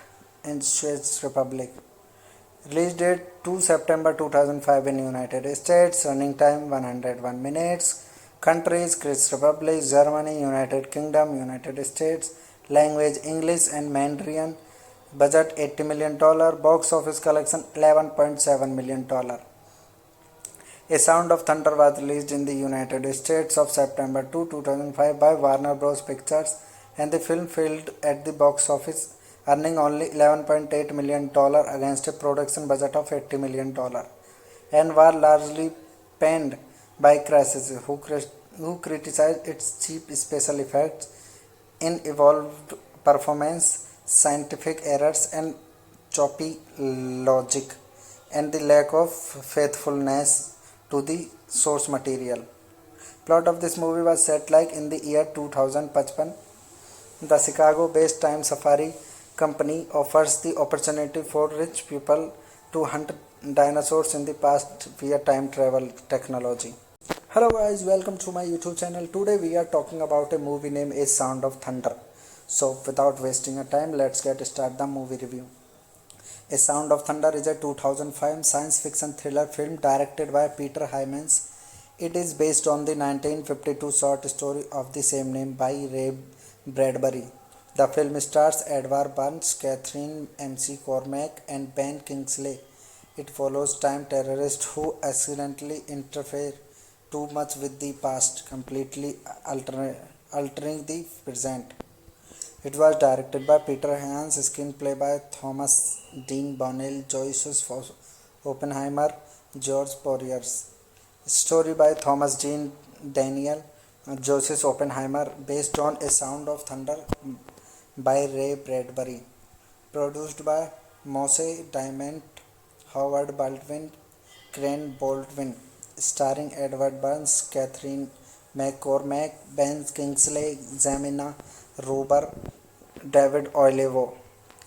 and Czech Republic. Release date 2 September 2005 in United States. Running time 101 minutes. Countries: Czech Republic, Germany, United Kingdom, United States. Language: English and Mandarin. Budget $80 million. Box office collection $11.7 million. A Sound of Thunder was released in the United States of September 2, 2005 by Warner Bros. Pictures, and the film failed at the box office, earning only $11.8 million against a production budget of $80 million, and was largely panned by critics who criticized its cheap special effects, unevolved performance, scientific errors, and choppy logic, and the lack of faithfulness to the source material. Plot of this movie was set like in the year 2055. The Chicago-based Time Safari company offers the opportunity for rich people to hunt dinosaurs in the past via time travel technology. Hello guys, welcome to my YouTube channel. Today we are talking about a movie named A Sound of Thunder. So without wasting a time, let's get start the movie review. A Sound of Thunder is a 2005 science fiction thriller film directed by Peter Hyams. It is based on the 1952 short story of the same name by Ray Bradbury. The film stars Edward Burns, Catherine McCormack, and Ben Kingsley. It follows time terrorists who accidentally interfere too much with the past, completely altering the present. It was directed by Peter Hyams, screenplay by Thomas Dean Bonnell, Joyce Oppenheimer, George Poiriers. Story by Thomas Dean Daniel, Joseph Oppenheimer, based on A Sound of Thunder by Ray Bradbury. Produced by Moshe Diamond, Howard Baldwin, Crane Baldwin. Starring Edward Burns, Catherine McCormack, Ben Kingsley, Jamina Ruber, David Oyelowo.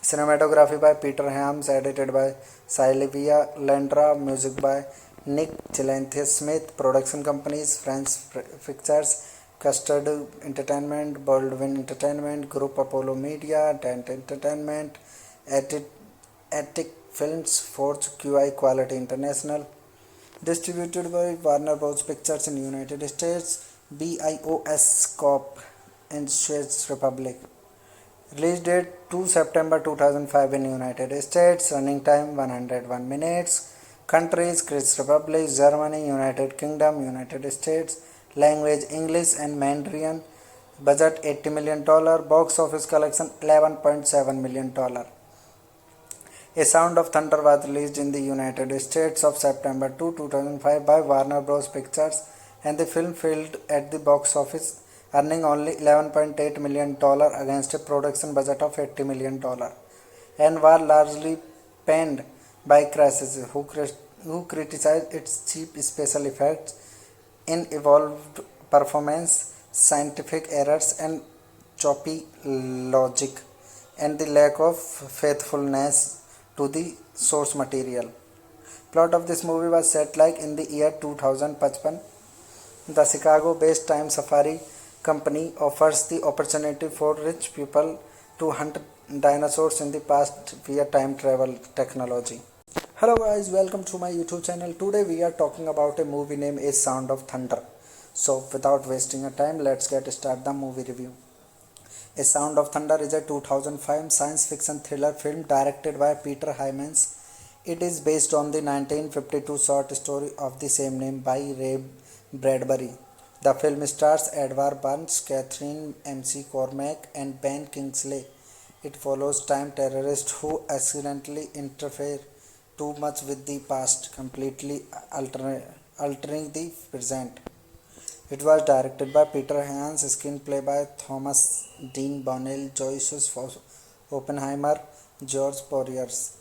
Cinematography by Peter Hyams, edited by Sylvia Landra, music by Nick Gillespie-Smith. Production companies: French Pictures, Custard Entertainment, Baldwin Entertainment Group, Apollo Media, Dent Entertainment, Attic Films, Forge QI Quality International. Distributed by Warner Bros. Pictures in United States, BIOS Corp. and Czech Republic. Release date 2 September 2005 in United States. Running time 101 minutes. Countries: Czech Republic, Germany, United Kingdom, United States. Language: English and Mandarin. Budget $80 million. Box office collection $11.7 million. A Sound of Thunder was released in the United States of September 2, 2005 by Warner Bros. Pictures, and the film failed at the box office, earning only $11.8 million against a production budget of $80 million, and were largely panned by critics who criticized its cheap special effects, unevolved performance, scientific errors, and choppy logic, and the lack of faithfulness to the source material. Plot of this movie was set like in the year 2055. The Chicago-based Time Safari company offers the opportunity for rich people to hunt dinosaurs in the past via time travel technology. Hello guys, welcome to my YouTube channel. Today we are talking about a movie named A Sound of Thunder. So without wasting a time, let's get started the movie review. A Sound of Thunder is a 2005 science fiction thriller film directed by Peter Hyams. It is based on the 1952 short story of the same name by Ray Bradbury. The film stars Edward Burns, Catherine McCormack, and Ben Kingsley. It follows time terrorists who accidentally interfere too much with the past, completely altering the present. It was directed by Peter Hyams, screenplay by Thomas Dean Bonnell, Joyce Oppenheimer, George Poiriers.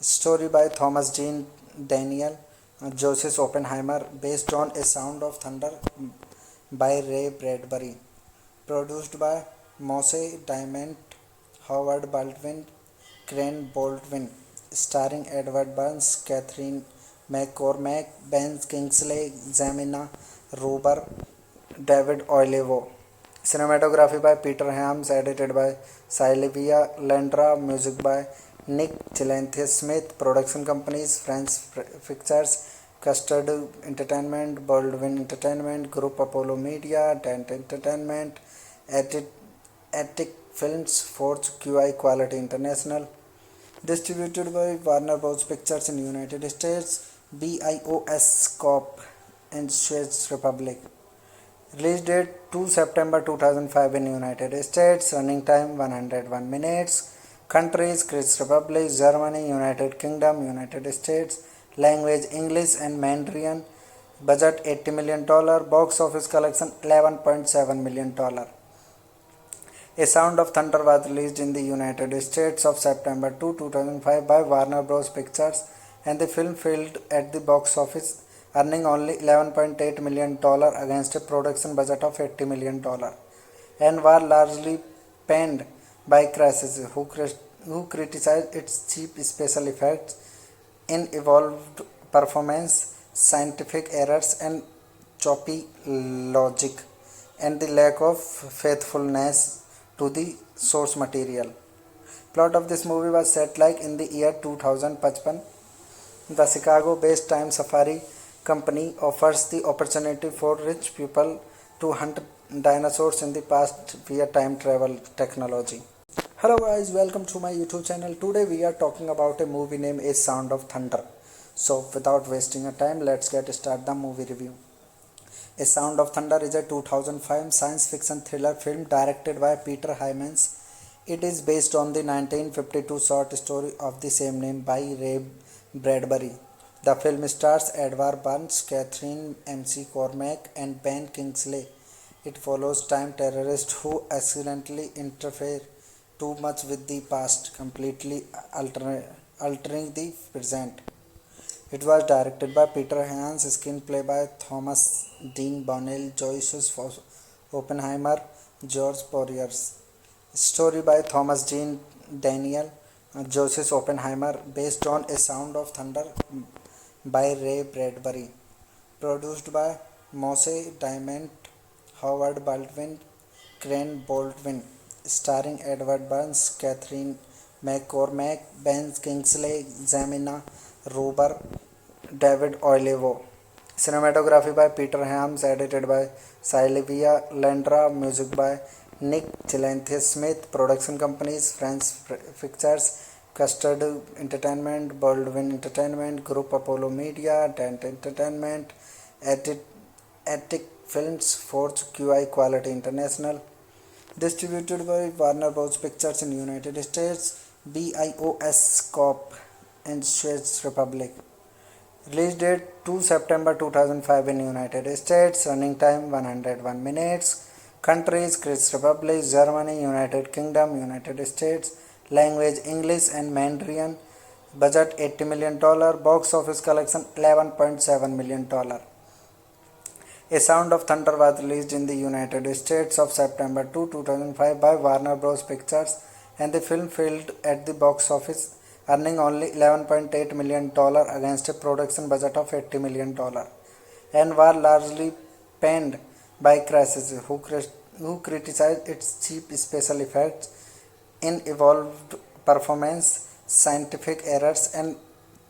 Story by Thomas Dean Daniel, Joseph Oppenheimer, based on A Sound of Thunder by Ray Bradbury. Produced by Moshe Diamond, Howard Baldwin, Crane Baldwin. Starring Edward Burns, Catherine McCormack, Ben Kingsley, Jamina Ruber, David Oyelowo. Cinematography by Peter Hyams, edited by Sylvia Landra, music by Nick Gillespie-Smith. Production companies: French Pictures, Custard Entertainment, Baldwin Entertainment Group, Apollo Media, Dent Entertainment, Attic Films, Forge QI Quality International. Distributed by Warner Bros. Pictures in United States, BIOS Corp. and Czech Republic. Release date 2 September 2005 in United States. Running time 101 minutes. Countries: Czech Republic, Germany, United Kingdom, United States. Language: English and Mandarin. Budget $80 million. Box office collection $11.7 million. A Sound of Thunder was released in the United States of September 2, 2005 by Warner Bros. Pictures, and the film failed at the box office, earning only $11.8 million against a production budget of $80 million, and were largely panned by critics who criticized its cheap special effects, unevolved performance, scientific errors, and choppy logic, and the lack of faithfulness to the source material. Plot of this movie was set like in the year 2055. The Chicago-based Time Safari company offers the opportunity for rich people to hunt dinosaurs in the past via time travel technology. Hello guys, welcome to my YouTube channel. Today we are talking about a movie named A Sound of Thunder. So without wasting a time, let's get started the movie review. A Sound of Thunder is a 2005 science fiction thriller film directed by Peter Hyams. It is based on the 1952 short story of the same name by Ray Bradbury. The film stars Edward Burns, Catherine McCormack, and Ben Kingsley. It follows time terrorists who accidentally interfere too much with the past, completely altering the present. It was directed by Peter Hyams, screenplay by Thomas Dean Bonnell, Joyce Oppenheimer, George Poiriers. Story by Thomas Dean Daniel, Joseph Oppenheimer, based on A Sound of Thunder by Ray Bradbury. Produced by Moshe Diamond, Howard Baldwin, Crane Baldwin. Starring Edward Burns, Catherine McCormack, Ben Kingsley, Jamina Ruber, David Oyelowo. Cinematography by Peter Hyams, edited by Sylvia Landra, music by Nick Gillespie-Smith. Production companies: French Pictures, Custard Entertainment, Baldwin Entertainment Group, Apollo Media, Dent Entertainment, Attic Films, Forge QI Quality International. Distributed by Warner Bros. Pictures in United States, BIOS Corp. and Czech Republic. Release date 2 September 2005 in United States. Running time 101 minutes. Countries: Czech Republic, Germany, United Kingdom, United States. Language: English and Mandarin. Budget $80 million. Box office collection $11.7 million. A Sound of Thunder was released in the United States of September 2, 2005 by Warner Bros. Pictures, and the film failed at the box office, earning only $11.8 million against a production budget of $80 million, and was largely panned by critics who criticized its cheap special effects, unevolved performance, scientific errors, and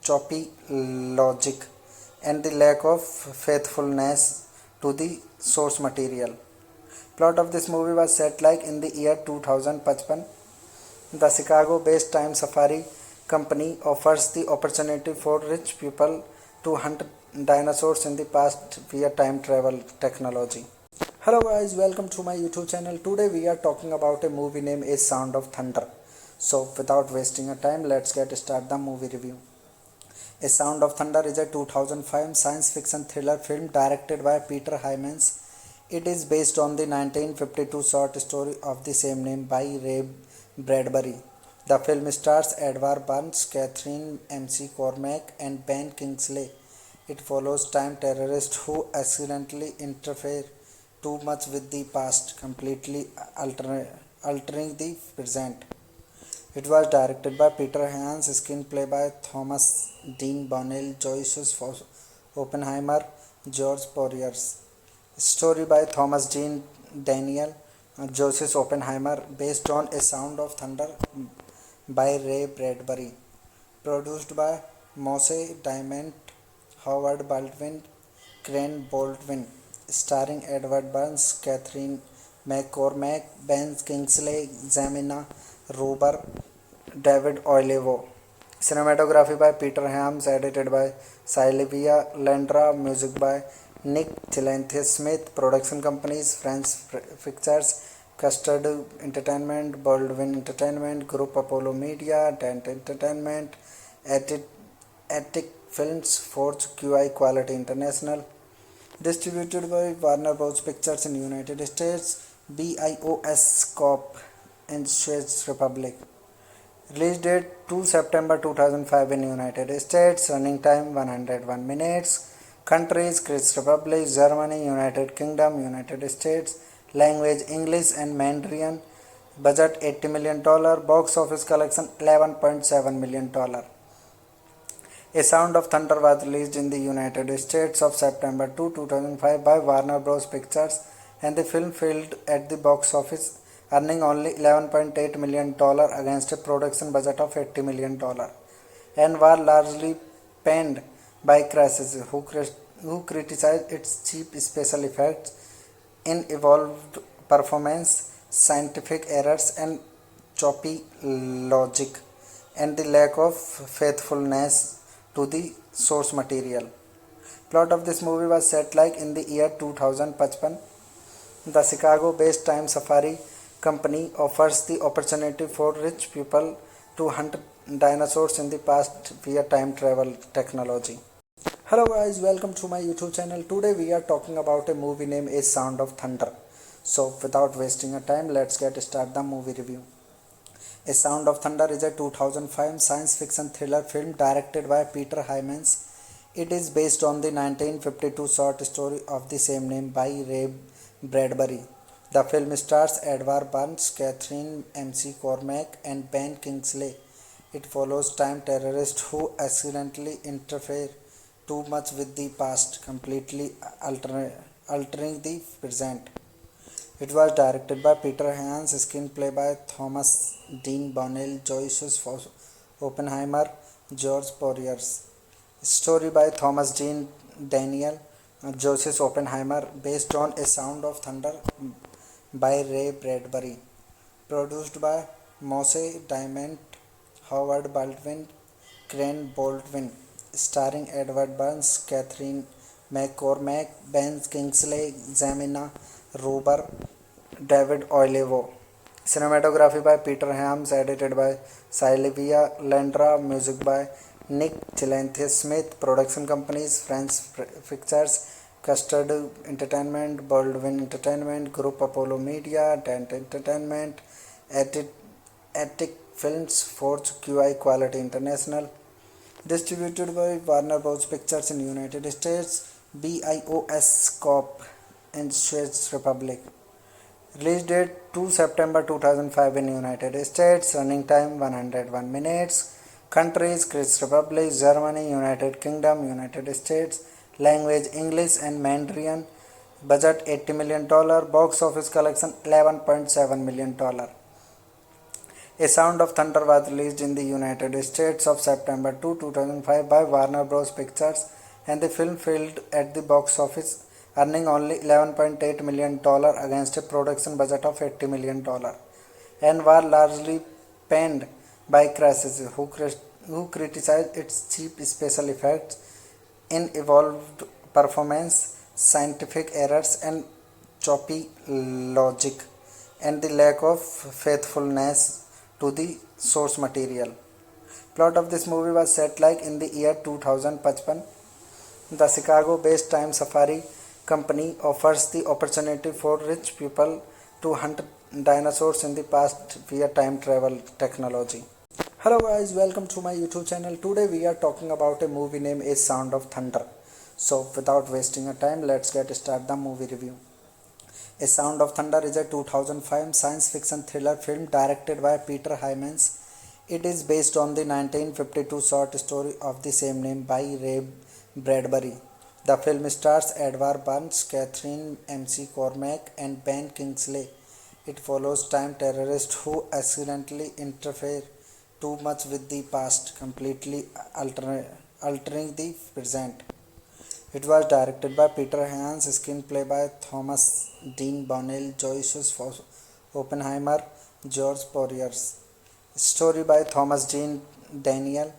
choppy logic, and the lack of faithfulness to the source material. Plot of this movie was set like in the year 2055. The Chicago-based Time Safari company offers the opportunity for rich people to hunt dinosaurs in the past via time travel technology. Hello guys, welcome to my YouTube channel. Today we are talking about a movie named A Sound of Thunder. So without wasting a time, let's get started the movie review. A Sound of Thunder is a 2005 science fiction thriller film directed by Peter Hyams. It is based on the 1952 short story of the same name by Ray Bradbury. The film stars Edward Burns, Catherine McCormack, and Ben Kingsley. It follows time terrorists who accidentally interfere too much with the past, completely altering the present. It was directed by Peter Hyams, screenplay by Thomas Dean Bonnell, Joyce Oppenheimer, George Poiriers. Story by Thomas Dean Daniel, Joseph Oppenheimer, based on A Sound of Thunder by Ray Bradbury. Produced by Moshe Diamond, Howard Baldwin, Crane Baldwin. Starring Edward Burns, Catherine McCormack, Ben Kingsley, Jamina Ruber, David Oyelowo. Cinematography by Peter Hyams, edited by Sylvia Landra, music by Nick Smith. Production companies: French Pictures, Custard Entertainment, Baldwin Entertainment Group, Apollo Media, Dent Entertainment, Attic Films, Forge QI Quality International. Distributed by Warner Bros. Pictures in United States, BIOS Corp. in Czech Republic. Release date 2 September 2005 in United States. Running time 101 minutes. Countries: Czech Republic, Germany, United Kingdom, United States. Language: English and Mandarin. Budget $80 million. Box office collection $11.7 million. A Sound of Thunder was released in the United States of September 2, 2005 by Warner Bros. Pictures, and the film failed at the box office, earning only $11.8 million against a production budget of $80 million, and was largely panned by critics who criticized its cheap special effects, unevolved performance, scientific errors, and choppy logic, and the lack of faithfulness to the source material. Plot of this movie was set like in the year 2055. The Chicago-based Time Safari company offers the opportunity for rich people to hunt dinosaurs in the past via time travel technology. Hello guys, welcome to my YouTube channel. Today we are talking about a movie named A Sound of Thunder. So without wasting a time, let's get started the movie review. A Sound of Thunder is a 2005 science fiction thriller film directed by Peter Hyams. It is based on the 1952 short story of the same name by Ray Bradbury. The film stars Edward Burns, Catherine McCormack, and Ben Kingsley. It follows time terrorists who accidentally interfere too much with the past, completely altering the present. It was directed by Peter Hyams, screenplay by Thomas Dean Bonnell, Joyce Oppenheimer, George Poiriers. Story by Thomas Dean Daniel, Joseph Oppenheimer, based on A Sound of Thunder by Ray Bradbury. Produced by Moshe Diamond, Howard Baldwin, Crane Baldwin. Starring Edward Burns, Catherine McCormack, Ben Kingsley, Jamina Ruber, David Oyelowo. Cinematography by Peter Hyams, edited by Sylvia Landra, music by Nick Smith. Production companies: French Pictures, Custard Entertainment, Baldwin Entertainment, Group Apollo Media, Dent Entertainment, Attic Films, Forge QI Quality International. Distributed by Warner Bros. Pictures in United States, BIOS Corp. in Czech Republic. Release date 2 September 2005 in United States. Running time 101 minutes. Countries: Czech Republic, Germany, United Kingdom, United States. Language: English and Mandarin. Budget $80 million. Box office collection $11.7 million. A Sound of Thunder was released in the United States of September 2, 2005 by Warner Bros. Pictures, and the film failed at the box office, earning only $11.8 million against a production budget of $80 million, and was largely panned by critics who criticized its cheap special effects, unevolved performance, scientific errors, and choppy logic, and the lack of faithfulness to the source material. Plot of this movie was set like in the year 2055. The Chicago-based Time Safari company offers the opportunity for rich people to hunt dinosaurs in the past via time travel technology. Hello guys, welcome to my YouTube channel. Today we are talking about a movie named A Sound of Thunder. So without wasting a time, let's get started the movie review. A Sound of Thunder is a 2005 science fiction thriller film directed by Peter Hyams. It is based on the 1952 short story of the same name by Ray Bradbury. The film stars Edward Burns, Catherine McCormack, and Ben Kingsley. It follows time terrorists who accidentally interfere too much with the past, completely altering the present. It was directed by Peter Hyams, screenplay by Thomas Dean Bonnell, Joseph Oppenheimer, George Poiriers. Story by Thomas Dean Daniel,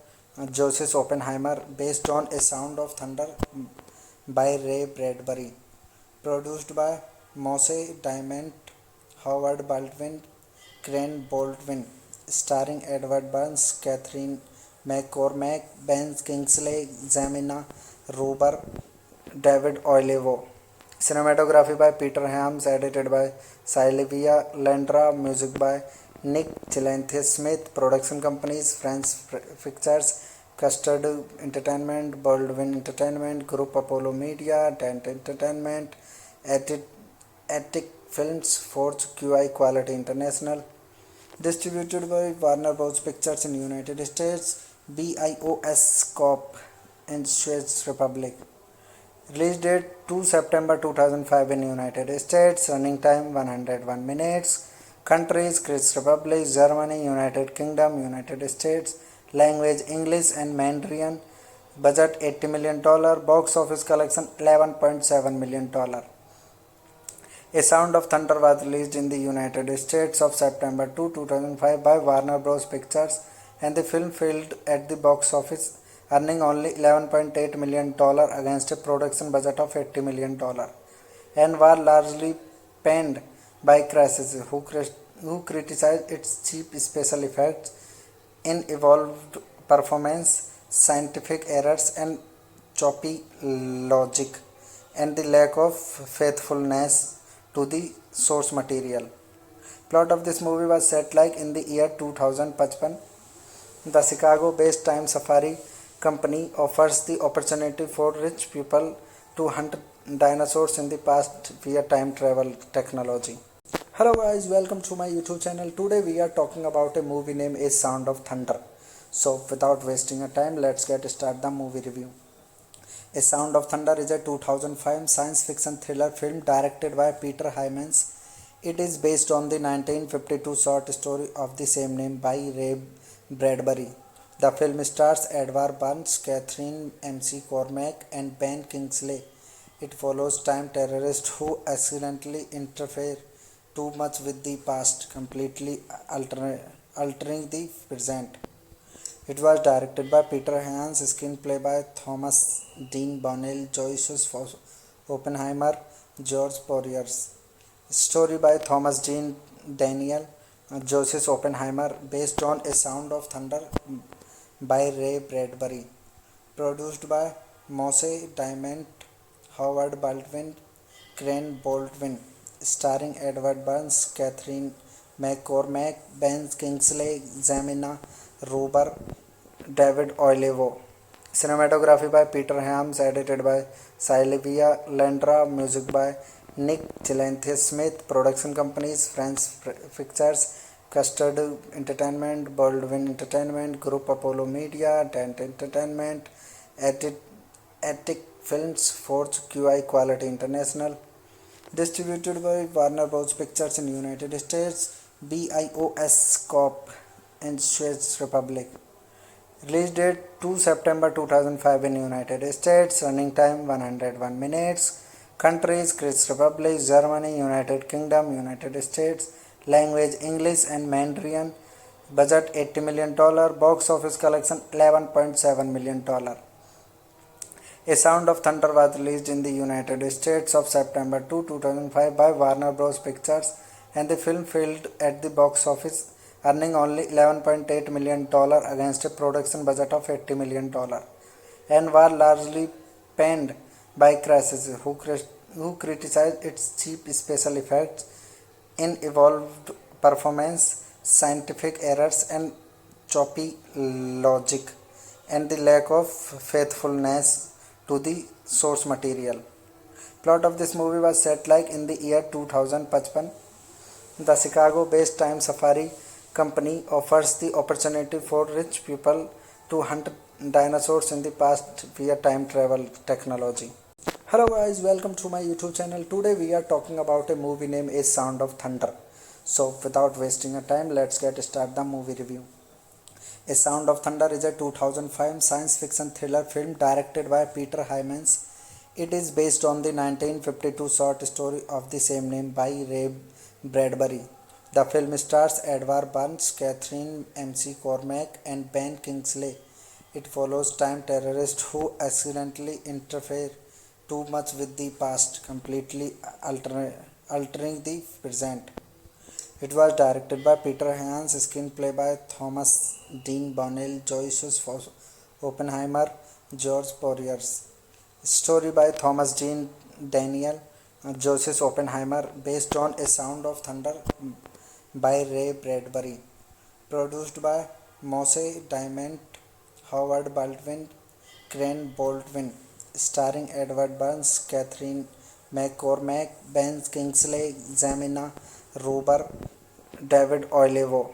Joseph Oppenheimer, based on A Sound of Thunder by Ray Bradbury. Produced by Moshe Diamond, Howard Baldwin, Crane Baldwin. Starring Edward Burns, Catherine McCormack, Ben Kingsley, Jamina Rober, David Oyelowo. Cinematography by Peter Hyams, edited by Sylvia Landra, music by Nick Gillespie-Smith. Production companies: French Pictures, Custard Entertainment, Baldwin Entertainment, Group Apollo Media, Dent Entertainment, Attic Films, Forge QI Quality International. Distributed by Warner Bros. Pictures in United States, BIOS Corp. in Czech Republic. Release date 2 September 2005 in United States. Running time 101 minutes. Countries: Czech Republic, Germany, United Kingdom, United States. Language: English and Mandarin. Budget $80 million. Box office collection $11.7 million. A Sound of Thunder was released in the United States of September 2, 2005 by Warner Bros. Pictures, and the film failed at the box office, earning only $11.8 million against a production budget of $80 million, and was largely panned by critics who criticized its cheap special effects, unevolved performance, scientific errors, and choppy logic, and the lack of faithfulness to the source material. Plot of this movie was set like in the year 2055. The Chicago-based Time Safari company offers the opportunity for rich people to hunt dinosaurs in the past via time travel technology. Hello guys, welcome to my YouTube channel. Today we are talking about a movie named A Sound of Thunder. So without wasting a time, let's get started the movie review. A Sound of Thunder is a 2005 science fiction thriller film directed by Peter Hyams. It is based on the 1952 short story of the same name by Ray Bradbury. The film stars Edward Burns, Catherine McCormack, and Ben Kingsley. It follows time terrorists who accidentally interfere too much with the past, completely altering the present. It was directed by Peter Hyams, screenplay by Thomas Dean Bonnell, Joseph Oppenheimer, George Poiriers. Story by Thomas Dean Daniel, Joseph Oppenheimer, based on A Sound of Thunder by Ray Bradbury. Produced by Moshe Diamond, Howard Baldwin, Crane Baldwin, starring Edward Burns, Catherine McCormack, Ben Kingsley, Jamina Ruber, David Oyelowo. Cinematography by Peter Hyams, edited by Sylvia Landra, music by Nick Gillespie-Smith, production companies French Pictures, Custard Entertainment, Baldwin Entertainment, Group Apollo Media, Dent Entertainment, Attic Films, Forge QI Quality International, distributed by Warner Bros. Pictures in United States, BIOS Corp. in Czech Republic. Release date 2 September 2005 in United States. Running time 101 minutes. Countries Czech Republic, Germany, United Kingdom, United States. Language English and Mandarin. Budget $80 million. Box office collection $11.7 million. A Sound of Thunder was released in the United States of September 2, 2005 by Warner Bros. Pictures, and the film failed at the box office, earning only $11.8 million against a production budget of $80 million, and was largely panned by critics who criticized its cheap special effects, unevolved performance, scientific errors, and choppy logic, and the lack of faithfulness to the source material. Plot of this movie was set like in the year 2055. The Chicago-based Time Safari company offers the opportunity for rich people to hunt dinosaurs in the past via time travel technology. Hello guys, welcome to my YouTube channel. Today we are talking about a movie named A Sound of Thunder. So without wasting a time, let's get started the movie review. A Sound of Thunder is a 2005 science fiction thriller film directed by Peter Hyams. It is based on the 1952 short story of the same name by Ray Bradbury. The film stars Edward Burns, Catherine McCormack, and Ben Kingsley. It follows time terrorists who accidentally interfere too much with the past, completely altering the present. It was directed by Peter Hyams, screenplay by Thomas Dean Bonnell, Joseph Oppenheimer, George Poiriers. Story by Thomas Dean Daniel, Joseph Oppenheimer, based on A Sound of Thunder by Ray Bradbury. Produced by Moshe Diamond, Howard Baldwin, Crane Baldwin, starring Edward Burns, Catherine McCormack, Ben Kingsley, Jamina Ruber, David Oyelowo.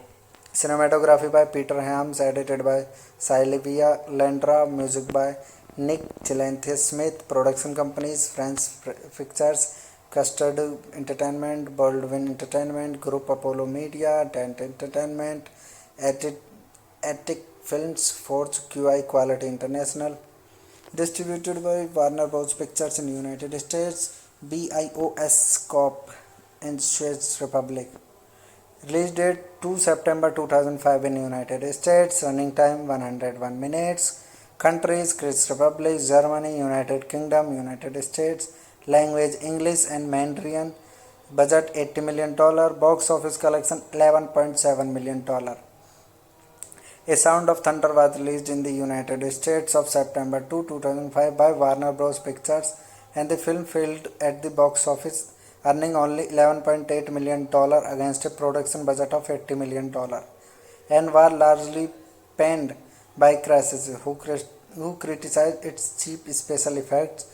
Cinematography by Peter Hyams, edited by Sylvia Landra, music by Nick Gillespie-Smith, production companies French Pictures, Custard Entertainment, Baldwin Entertainment, Group Apollo Media, Dent Entertainment, Attic Films, Forge QI Quality International, distributed by Warner Bros. Pictures in United States, BIOS Corp. in Czech Republic. Release date 2 September 2005 in United States. Running time 101 minutes. Countries Czech Republic, Germany, United Kingdom, United States. Language English and Mandarin. Budget $80 million. Box office collection $11.7 million. A Sound of Thunder was released in the United States of September 2, 2005 by Warner Bros. Pictures, and the film failed at the box office, earning only $11.8 million against a production budget of $80 million, and was largely panned by critics who criticized its cheap special effects,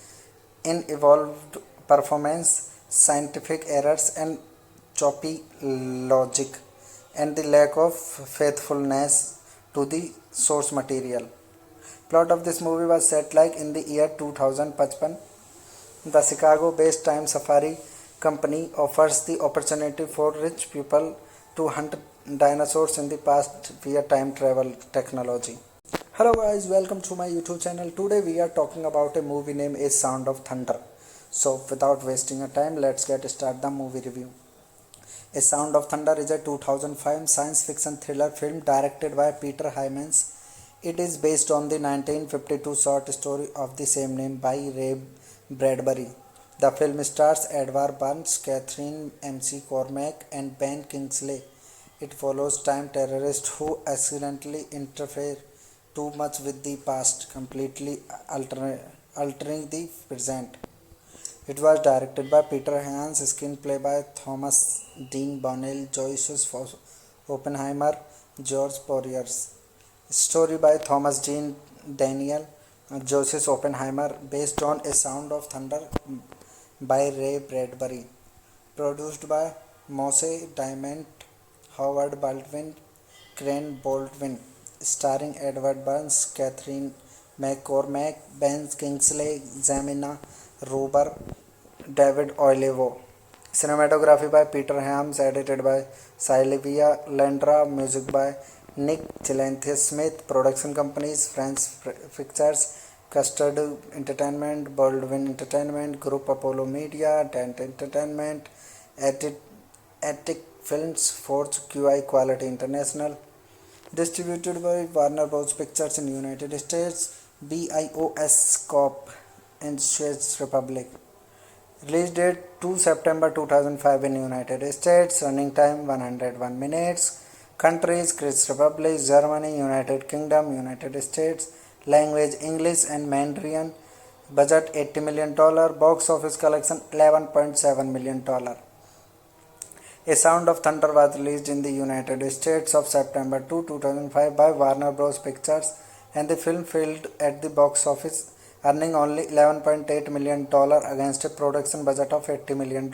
unevolved performance, scientific errors, and choppy logic, and the lack of faithfulness to the source material. Plot of this movie was set like in the year 2055. The Chicago-based Time Safari company offers the opportunity for rich people to hunt dinosaurs in the past via time travel technology. Hello guys, welcome to my YouTube channel. Today we are talking about a movie named A Sound of Thunder. So without wasting a time, let's get started the movie review. A Sound of Thunder is a 2005 science fiction thriller film directed by Peter Hyams. It is based on the 1952 short story of the same name by Ray Bradbury. The film stars Edward Burns, Catherine McCormack, and Ben Kingsley. It follows time terrorists who accidentally interfere too much with the past, completely altering the present. It was directed by Peter Hans, screenplay by Thomas Dean Bonnell, Joyce Oppenheimer, George Poiriers. Story by Thomas Dean Daniel, Joseph Oppenheimer, based on A Sound of Thunder by Ray Bradbury. Produced by Moshe Diamond, Howard Baldwin, Crane Baldwin. Starring Edward Burns, Catherine McCormack, Ben Kingsley, Jamina Ruber, David Oyelowo. Cinematography by Peter Hams, edited by Sylvia Landra, music by Nick Chilanthus Smith, production companies French Pictures, Custard Entertainment, Baldwin Entertainment, Group Apollo Media, Dent Entertainment, Attic Films, Forge QI Quality International. Distributed by Warner Bros. Pictures in United States, BIOS Corp. in Czech Republic. Release date 2 September 2005 in United States. Running time 101 minutes. Countries: Czech Republic, Germany, United Kingdom, United States. Language: English and Mandarin. Budget $80 million. Box office collection $11.7 million. A Sound of Thunder was released in the United States of September 2, 2005 by Warner Bros. Pictures, and the film failed at the box office, earning only $11.8 million against a production budget of $80 million,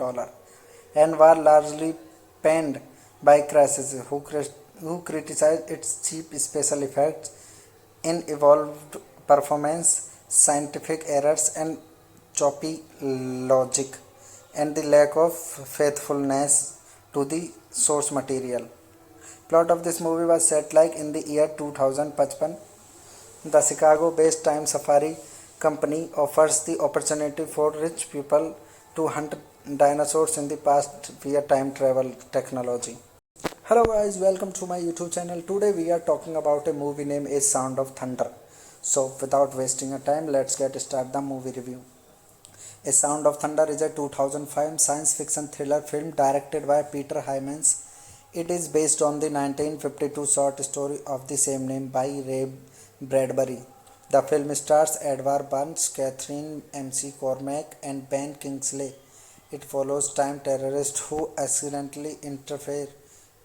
and was largely panned by critics who criticized its cheap special effects, unevolved performance, scientific errors, and choppy logic, and the lack of faithfulness to the source material. Plot of this movie was set like in the year 2055. The Chicago-based Time Safari company offers the opportunity for rich people to hunt dinosaurs in the past via time travel technology. Hello guys, welcome to my YouTube channel. Today we are talking about a movie named A Sound of Thunder. So without wasting a time, let's get started the movie review. A Sound of Thunder is a 2005 science fiction thriller film directed by Peter Hyams. It is based on the 1952 short story of the same name by Ray Bradbury. The film stars Edward Burns, Catherine McCormack, and Ben Kingsley. It follows time terrorists who accidentally interfere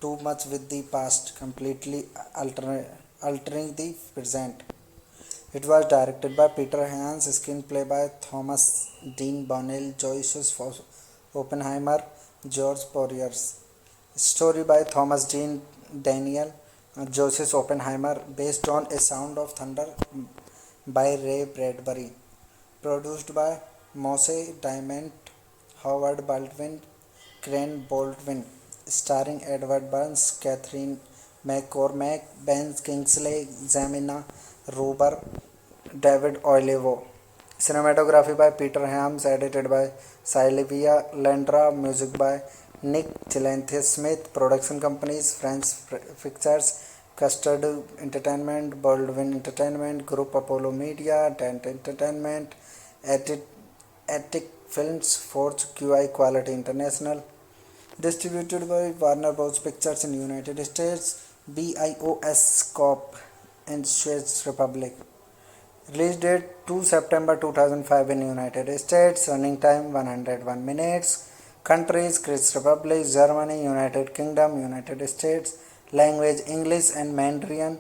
too much with the past, completely altering the present. It was directed by Peter Hans, screenplay by Thomas Dean Bonnell, Joyce Oppenheimer, George Poiriers. Story by Thomas Dean Daniel, Joseph Oppenheimer, based on A Sound of Thunder by Ray Bradbury. Produced by Moshe Diamond, Howard Baldwin, Crane Baldwin. Starring Edward Burns, Catherine McCormack, Ben Kingsley, Jamina Ruber, David Oyelowo. Cinematography by Peter Hams, edited by Sylvia Landra, music by Nick Chilanthus Smith, production companies French Pictures, Custard Entertainment, Baldwin Entertainment, Group Apollo Media, Dent Entertainment, Attic Films, Forge QI Quality International. Distributed by Warner Bros. Pictures in United States, BIOS Corp. in Czech Republic. Release date 2 September 2005 in United States. Running time 101 minutes. Countries: Czech Republic, Germany, United Kingdom, United States. Language: English and Mandarin.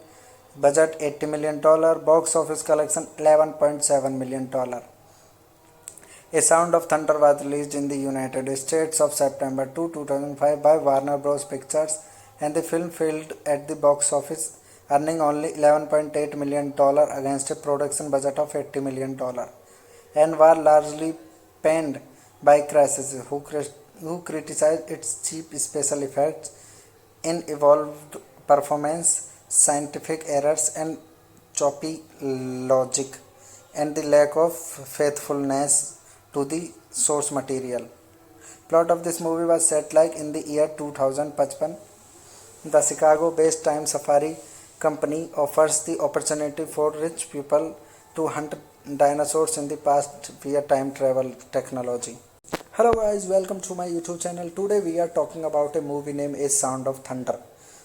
Budget $80 million. Box office collection $11.7 million. A Sound of Thunder was released in the United States of September 2, 2005 by Warner Bros. Pictures, and the film failed at the box office, earning only $11.8 million against a production budget of $80 million, and was largely panned by critics who criticized its cheap special effects, unevolved performance, scientific errors, and choppy logic, and the lack of faithfulness to the source material. Plot of this movie was set like in the year 2055. The Chicago-based Time Safari company offers the opportunity for rich people to hunt dinosaurs in the past via time travel technology. Hello guys, welcome to my YouTube channel. Today we are talking about a movie named A Sound of Thunder.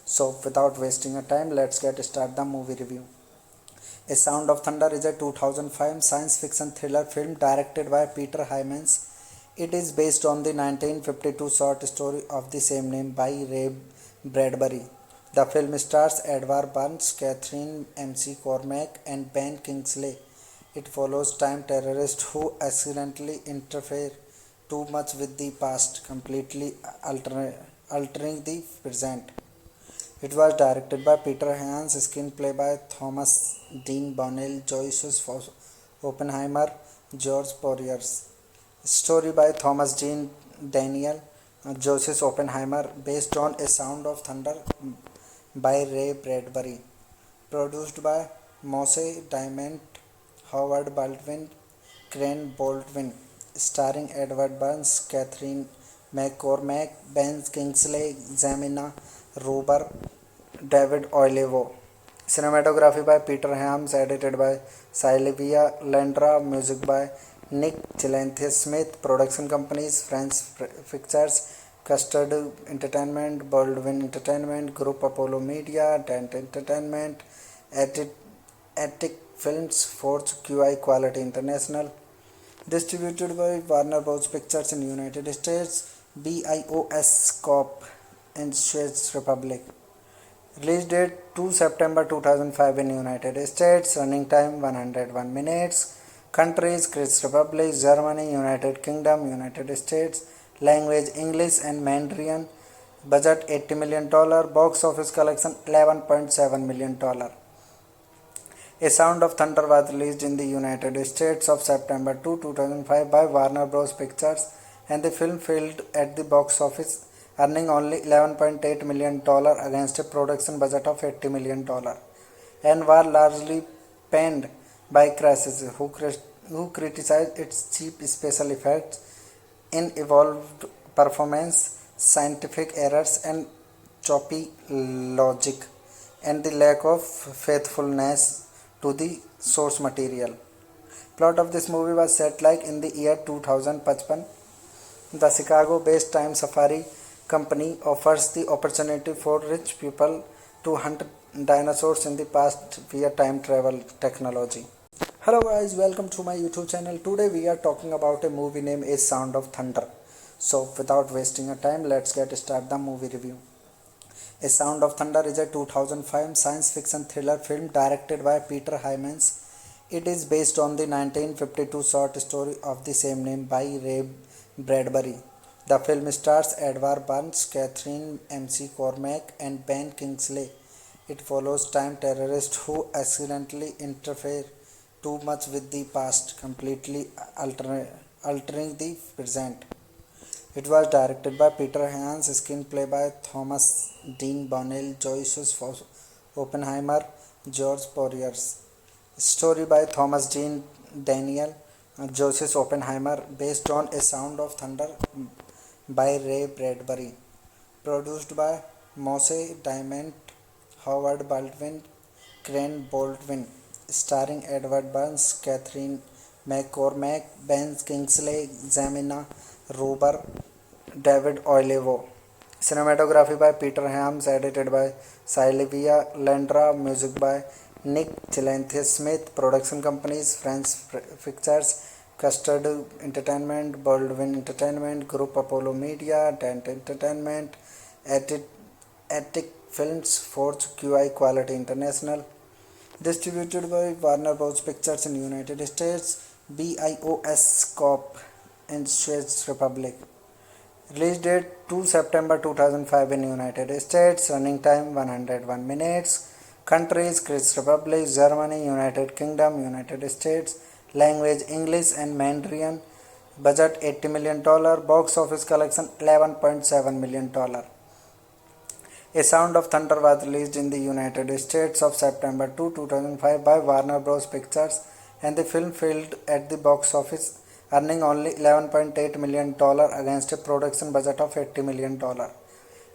So without wasting a time, let's get started the movie review. A Sound of Thunder is a 2005 science fiction thriller film directed by Peter Hyams. It is based on the 1952 short story of the same name by Ray Bradbury. The film stars Edward Burns, Catherine McCormack, and Ben Kingsley. It follows time terrorists who accidentally interfere too much with the past, completely altering the present. It was directed by Peter Hans, screenplay by Thomas Dean Bonnell, Joyce Oppenheimer, George Poiriers. Story by Thomas Dean Daniel, Joseph Oppenheimer, based on A Sound of Thunder by Ray Bradbury. Produced by Moshe Diamond, Howard Baldwin, Crane Baldwin. Starring Edward Burns, Catherine McCormack, Ben Kingsley, Jamina Ruber, David Olivo. Cinematography by Peter Hams, edited by Sylvia Landra, music by Nick Chilanthe Smith, production companies French Pictures, Custard Entertainment, Baldwin Entertainment, Group Apollo Media, Dent Entertainment, Attic Films, Forge QI Quality International. Distributed by Warner Bros. Pictures in United States, BIOS Corp. in Czech Republic. Release date 2 September 2005 in United States. Running time 101 minutes. Countries: Czech Republic, Germany, United Kingdom, United States. Language: English and Mandarin. Budget $80 million. Box office collection $11.7 million. A Sound of Thunder was released in the United States of September 2, 2005 by Warner Bros. Pictures, and the film failed at the box office, earning only $11.8 million against a production budget of $80 million, and was largely panned by critics who criticized its cheap special effects, unevolved performance, scientific errors, and choppy logic, and the lack of faithfulness to the source material. Plot of this movie was set like in the year 2055. The Chicago-based Time Safari Company offers the opportunity for rich people to hunt dinosaurs in the past via time travel technology. Hello guys, welcome to my YouTube channel. Today we are talking about a movie named A Sound of Thunder. So without wasting a time, let's get started the movie review. A Sound of Thunder is a 2005 science fiction thriller film directed by Peter Hyams. It is based on the 1952 short story of the same name by Ray Bradbury. The film stars Edward Burns, Catherine McCormack, and Ben Kingsley. It follows time terrorists who accidentally interfere too much with the past, completely altering the present. It was directed by Peter Hans, screenplay by Thomas Dean Bonnell, Joyce Oppenheimer, George Poiriers. Story by Thomas Dean Daniel, Joseph Oppenheimer, based on A Sound of Thunder by Ray Bradbury. Produced by Moshe Diamond, Howard Baldwin, Crane Baldwin. Starring Edward Burns, Catherine McCormack, Ben Kingsley, Jamina Ruber, David Olivo. Cinematography by Peter Hams, edited by Sylvia Landra, music by Nick Chilanthe Smith, production companies French Pictures, Custard Entertainment, Baldwin Entertainment, Group Apollo Media, Dent Entertainment, Attic Films, Forge QI Quality International. Distributed by Warner Bros. Pictures in United States, BIOS Corp. in Czech Republic. Release date 2 September 2005 in United States. Running time 101 minutes. Countries: Czech Republic, Germany, United Kingdom, United States. Language: English and Mandarin. Budget $80 million. Box office collection $11.7 million. A Sound of Thunder was released in the United States of September 2, 2005 by Warner Bros. Pictures, and the film failed at the box office, earning only $11.8 million against a production budget of $80 million,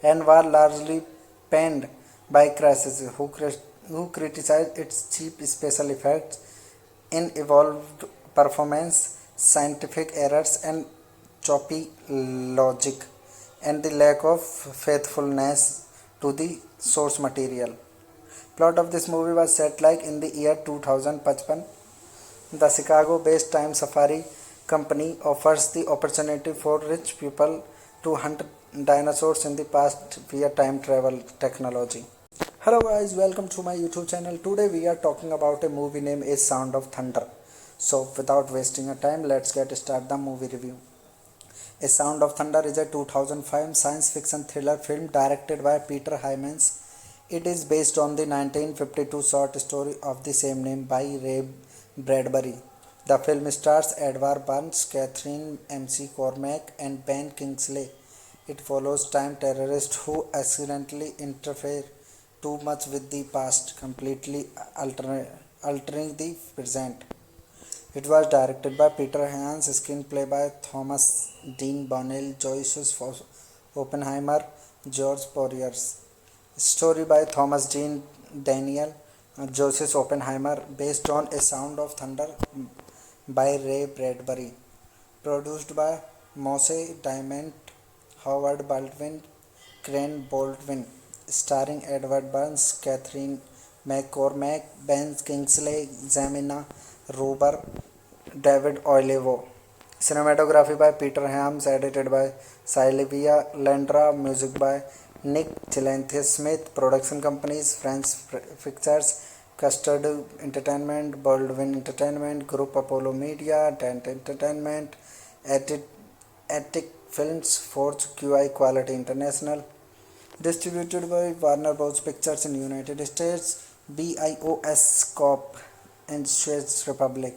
and was largely panned by critics who criticized its cheap special effects, unevolved performance, scientific errors, and choppy logic, and the lack of faithfulness to the source material. Plot of this movie was set like in the year 2055. The Chicago-based Time Safari company offers the opportunity for rich people to hunt dinosaurs in the past via time travel technology. Hello guys, welcome to my YouTube channel. Today we are talking about a movie named A Sound of Thunder. So without wasting a time, let's get start the movie review. A Sound of Thunder is a 2005 science fiction thriller film directed by Peter Hyams. It is based on the 1952 short story of the same name by Ray Bradbury. The film stars Edward Burns, Catherine McCormack, and Ben Kingsley. It follows time terrorists who accidentally interfere too much with the past, completely altering the present. It was directed by Peter Hyams, screenplay by Thomas Dean Bonnell, Joyce Oppenheimer, George Poiriers. Story by Thomas Dean Daniel, Joseph Oppenheimer, based on A Sound of Thunder by Ray Bradbury. Produced by Moshe Diamond, Howard Baldwin, Crane Baldwin. Starring Edward Burns, Catherine McCormack, Ben Kingsley, Jamina Ruber, David Oyelowo. Cinematography by Peter Hyams, edited by Sylvia Landra, music by Nick Gillespie-Smith. Production companies: French Pictures, Custard Entertainment, Baldwin Entertainment, Group Apollo Media, Dent Entertainment, Attic Films, Forge QI Quality International. Distributed by Warner Bros. Pictures in United States, BIOS Corp. and Czech Republic.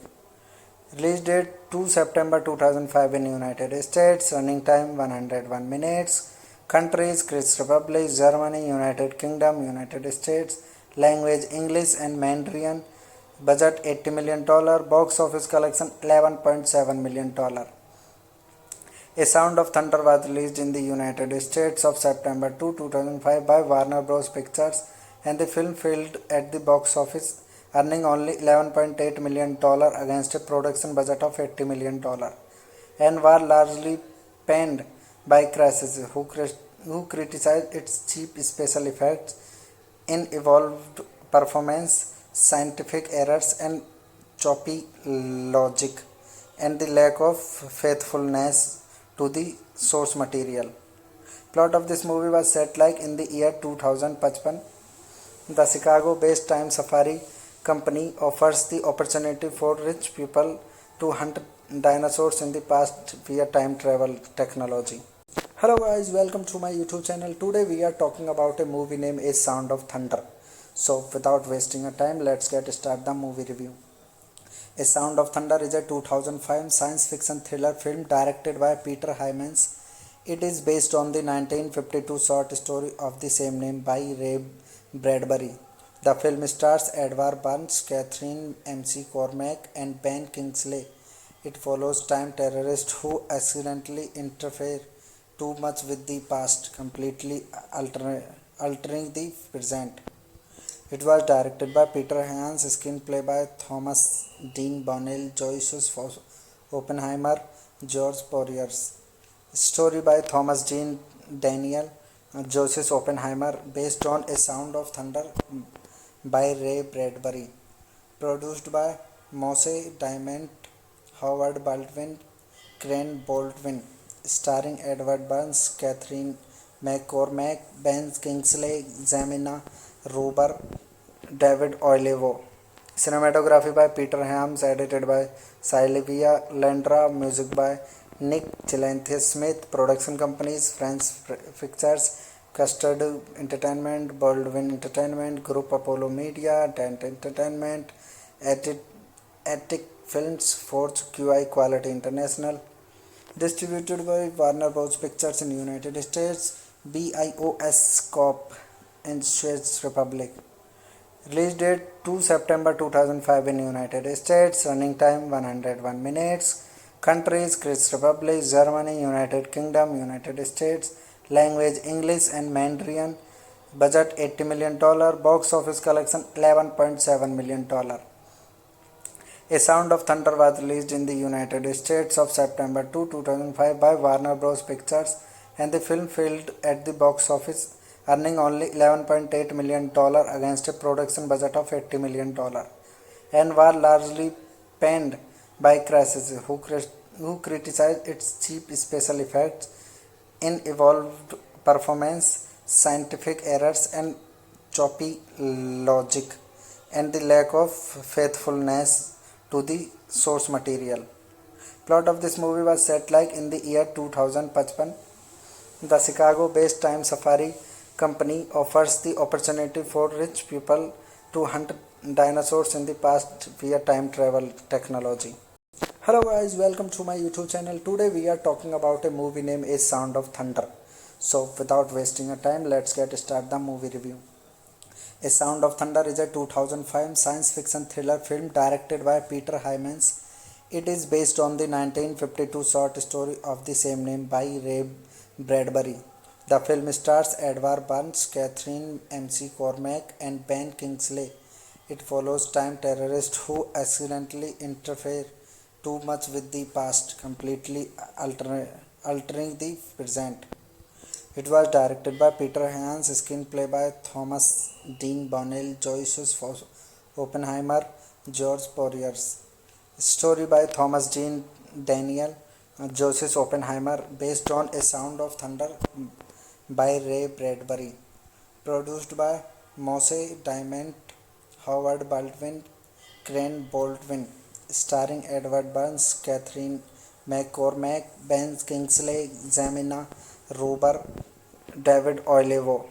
Release date 2 September 2005 in United States. Running time 101 minutes. Countries: Czech Republic, Germany, United Kingdom, United States. Language: English and Mandarin. Budget $80 million. Box office collection $11.7 million. A Sound of Thunder was released in the United States of September 2, 2005 by Warner Bros. Pictures, and the film failed at the box office, earning only $11.8 million against a production budget of $80 million, and was largely panned by critics who criticized its cheap special effects, unevolved performance, scientific errors, and choppy logic, and the lack of faithfulness to the source material. Plot of this movie was set like in the year 2055. The Chicago-based Time Safari company offers the opportunity for rich people to hunt dinosaurs in the past via time travel technology. Hello guys, welcome to my YouTube channel. Today we are talking about a movie named A Sound of Thunder. So without wasting a time, let's get start the movie review. A Sound of Thunder is a 2005 science fiction thriller film directed by Peter Hyams. It is based on the 1952 short story of the same name by Ray Bradbury. The film stars Edward Burns, Catherine McCormack, and Ben Kingsley. It follows time terrorists who accidentally interfere too much with the past, completely altering the present. It was directed by Peter Hyams, screenplay by Thomas Dean Bonnell, Joyce Oppenheimer, George Poiriers. Story by Thomas Dean Daniel, Joseph Oppenheimer, based on A Sound of Thunder by Ray Bradbury. Produced by Moshe Diamond, Howard Baldwin, Crane Baldwin. Starring Edward Burns, Catherine McCormack, Ben Kingsley, Jamina Ruber, David Oyelowo. Cinematography by Peter Hyams, edited by Sylvia Landra, music by Nick Gillespie-Smith. Production companies: French Pictures, Custard Entertainment, Baldwin Entertainment, Group Apollo Media, Dent Entertainment, Attic Films, Forge QI Quality International. Distributed by Warner Bros. Pictures in United States, BIOS Corp. and Czech Republic. Release date 2 September 2005 in United States. Running time 101 minutes. Countries: Czech Republic, Germany, United Kingdom, United States. Language: English and Mandarin. Budget $80 million. Box office collection $11.7 million. A Sound of Thunder was released in the United States of September 2, 2005 by Warner Bros. Pictures, and the film failed at the box office, earning only $11.8 million against a production budget of $80 million, and was largely panned by critics who criticized its cheap special effects, unevolved performance, scientific errors, and choppy logic, and the lack of faithfulness to the source material. Plot of this movie was set like in the year 2055. The Chicago-based Time Safari company offers the opportunity for rich people to hunt dinosaurs in the past via time travel technology. Hello guys, welcome to my YouTube channel. Today we are talking about a movie named A Sound of Thunder. So without wasting a time, let's get started the movie review. A Sound of Thunder is a 2005 science fiction thriller film directed by Peter Hyams. It is based on the 1952 short story of the same name by Ray Bradbury. The film stars Edward Burns, Catherine McCormack, and Ben Kingsley. It follows time terrorists who accidentally interfere too much with the past, completely altering the present. It was directed by Peter Hyams, screenplay by Thomas Dean Bonnell, Joyce Oppenheimer, George Poiriers. Story by Thomas Dean Daniel, Joseph Oppenheimer, based on A Sound of Thunder by Ray Bradbury. Produced by Moshe Diamond, Howard Baldwin, Crane Baldwin. Starring Edward Burns, Catherine McCormack, Ben Kingsley, Jamina Ruber, David Oyelowo.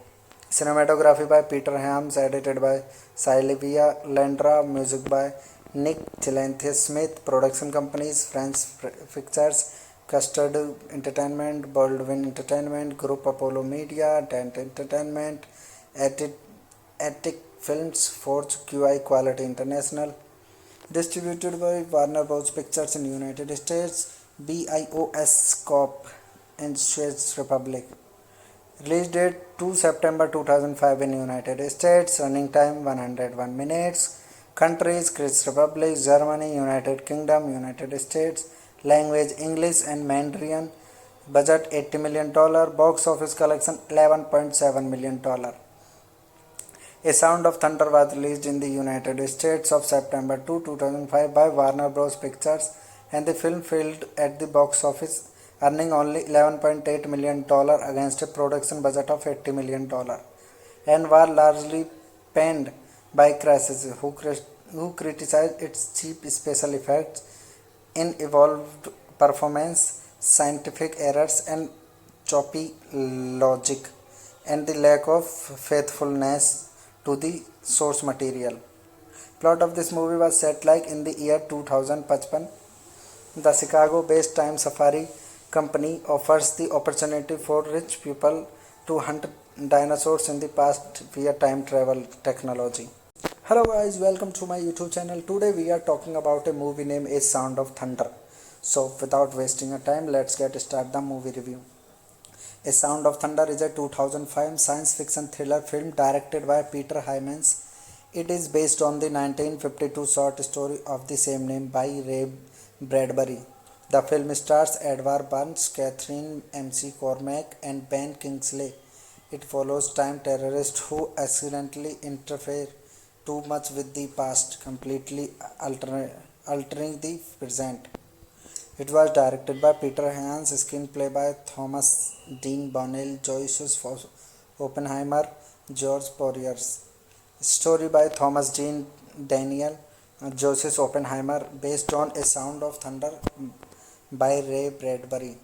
Cinematography by Peter Hyams, edited by Sylvia Landra, music by Nick Gillespie-Smith. Production companies: French Pictures, Custard Entertainment, Baldwin Entertainment Group, Apollo Media, Dent Entertainment, Attic Films, Forge QI Quality International. Distributed by Warner Bros. Pictures in United States, BIOS Corp. in Czech Republic. Release date 2 September 2005 in United States. Running time 101 minutes. Countries: Czech Republic, Germany, United Kingdom, United States. Language: English and Mandarin. Budget $80 million. Box office collection $11.7 million. A Sound of Thunder was released in the United States of September 2, 2005 by Warner Bros. Pictures, and the film failed at the box office, earning only $11.8 million against a production budget of $80 million, and was largely panned by critics who criticized its cheap special effects, unevolved performance, scientific errors, and choppy logic, and the lack of faithfulness to the source material. Plot of this movie was set like in the year 2055. The Chicago-based Time Safari company offers the opportunity for rich people to hunt dinosaurs in the past via time travel technology. Hello guys, welcome to my YouTube channel. Today we are talking about a movie named A Sound of Thunder. So without wasting a time, let's get started the movie review. A Sound of Thunder is a 2005 science fiction thriller film directed by Peter Hyams. It is based on the 1952 short story of the same name by Ray Bradbury. The film stars Edward Burns, Catherine McCormack, and Ben Kingsley. It follows time terrorists who accidentally interfere too much with the past, completely altering the present. It was directed by Peter Hyams, screenplay by Thomas Dean Bonnell, Joyce Oppenheimer, George Poiriers. Story by Thomas Dean Daniel, Joseph Oppenheimer, based on A Sound of Thunder by Ray Bradbury.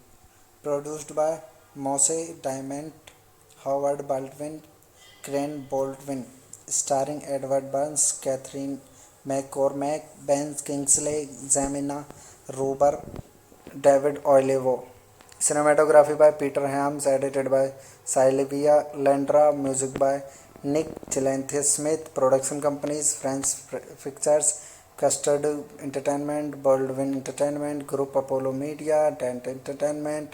Produced by Moshe Diamond, Howard Baldwin, Crane Baldwin. Starring Edward Burns, Catherine McCormack, Ben Kingsley, Jamina Ruber, David Oyelowo. Cinematography by Peter Hyams, edited by Sylvia Landra, music by Nick Gillespie-Smith. Production companies: French Pictures, Custard Entertainment, Baldwin Entertainment Group, Apollo Media, Dent Entertainment,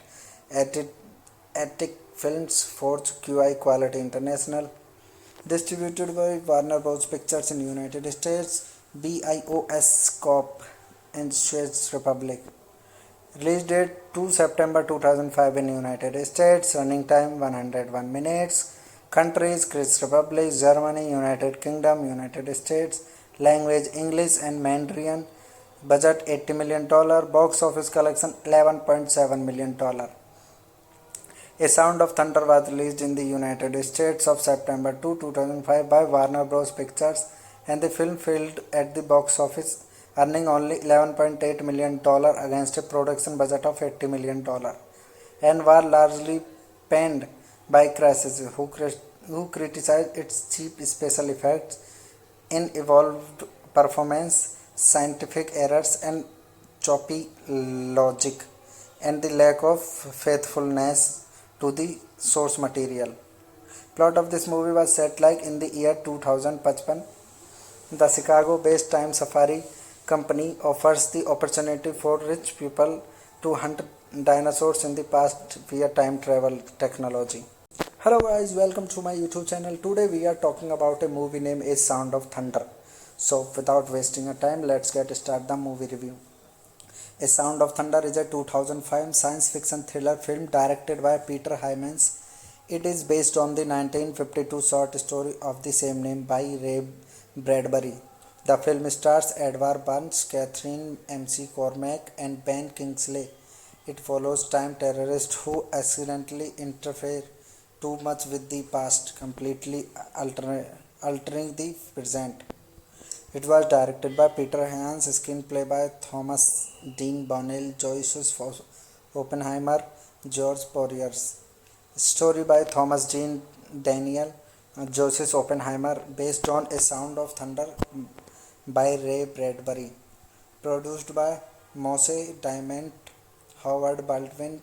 Attic Films, Forge QI Quality International. Distributed by Warner Bros. Pictures in United States, BIOS Corp. in Czech Republic. Release date 2 September 2005 in United States. Running time 101 minutes. Countries: Czech Republic, Germany, United Kingdom, United States. Language: English and Mandarin. Budget $80 million. Box office collection $11.7 million. A Sound of Thunder was released in the United States of September 2, 2005 by Warner Bros. Pictures, and the film failed at the box office, earning only $11.8 million against a production budget of $80 million, and was largely panned by critics who criticized its cheap special effects, unevolved performance, scientific errors, and choppy logic, and the lack of faithfulness to the source material. Plot of this movie was set like in the year 2055. The Chicago-based Time Safari company offers the opportunity for rich people to hunt dinosaurs in the past via time travel technology. Hello guys, welcome to my YouTube channel. Today we are talking about a movie named A Sound of Thunder. So without wasting a time, let's get started the movie review. A Sound of Thunder is a 2005 science fiction thriller film directed by Peter Hyams. It is based on the 1952 short story of the same name by Ray Bradbury. The film stars Edward Burns, Catherine McCormack, and Ben Kingsley. It follows time terrorists who accidentally interfere too much with the past, completely altering the present. It was directed by Peter Hyams, screenplay by Thomas Dean Bonnell, Joyce Oppenheimer, George Poiriers. Story by Thomas Dean Daniel, Joseph Oppenheimer, based on A Sound of Thunder by Ray Bradbury. Produced by Moshe Diamond, Howard Baldwin,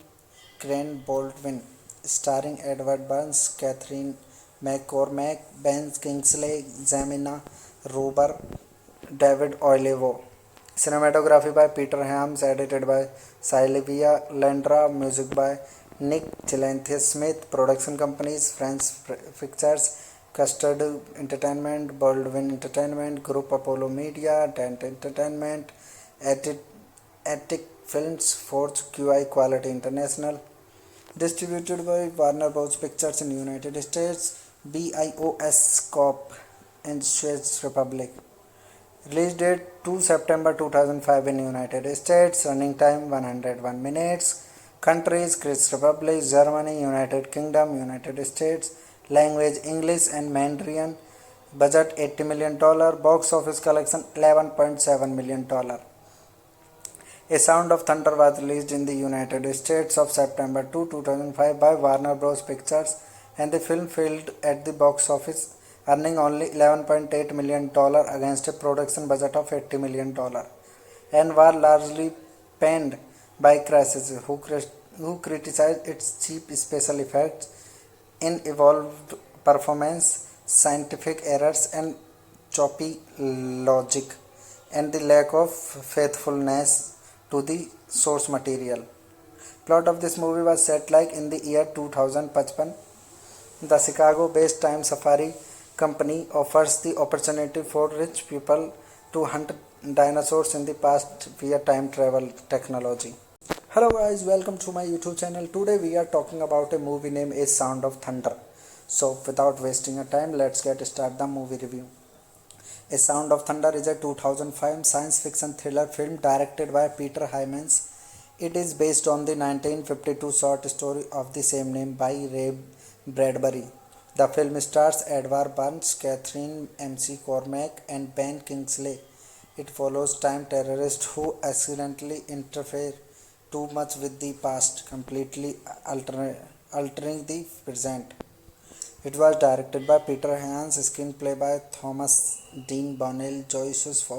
Crane Baldwin. Starring Edward Burns, Catherine McCormack, Ben Kingsley, Jamina Ruber, David Oyelowo. Cinematography by Peter Hyams, edited by Sylvia Landra, music by Nick Gillespie-Smith. Production companies: French Pictures, Custard Entertainment, Baldwin Entertainment Group, Apollo Media, Dent Entertainment, Attic Films, Forge QI Quality International. Distributed by Warner Bros. Pictures in United States, BIOS Corp. in Czech Republic. Release date 2 September 2005 in United States. Running time 101 minutes. Countries: Czech Republic, Germany, United Kingdom, United States. Language: English and Mandarin. Budget $80 million. Box office collection $11.7 million. A Sound of Thunder was released in the United States of September 2, 2005 by Warner Bros. Pictures, and the film failed at the box office, earning only $11.8 million against a production budget of $80 million, and was largely panned by critics who criticized its cheap special effects, unevolved performance, scientific errors, and choppy logic, and the lack of faithfulness to the source material. Plot of this movie was set like in the year 2055. The Chicago-based Time Safari company offers the opportunity for rich people to hunt dinosaurs in the past via time travel technology. Hello guys, welcome to my YouTube channel. Today we are talking about a movie named A Sound of Thunder. So without wasting a time, let's get started the movie review. A Sound of Thunder is a 2005 science fiction thriller film directed by Peter Hyams. It is based on the 1952 short story of the same name by Ray Bradbury. The film stars Edward Burns, Catherine McCormack, and Ben Kingsley. It follows time terrorists who accidentally interfere too much with the past, completely altering the present. It was directed by Peter Hyams, screenplay by Thomas Dean Bonnell, Joyce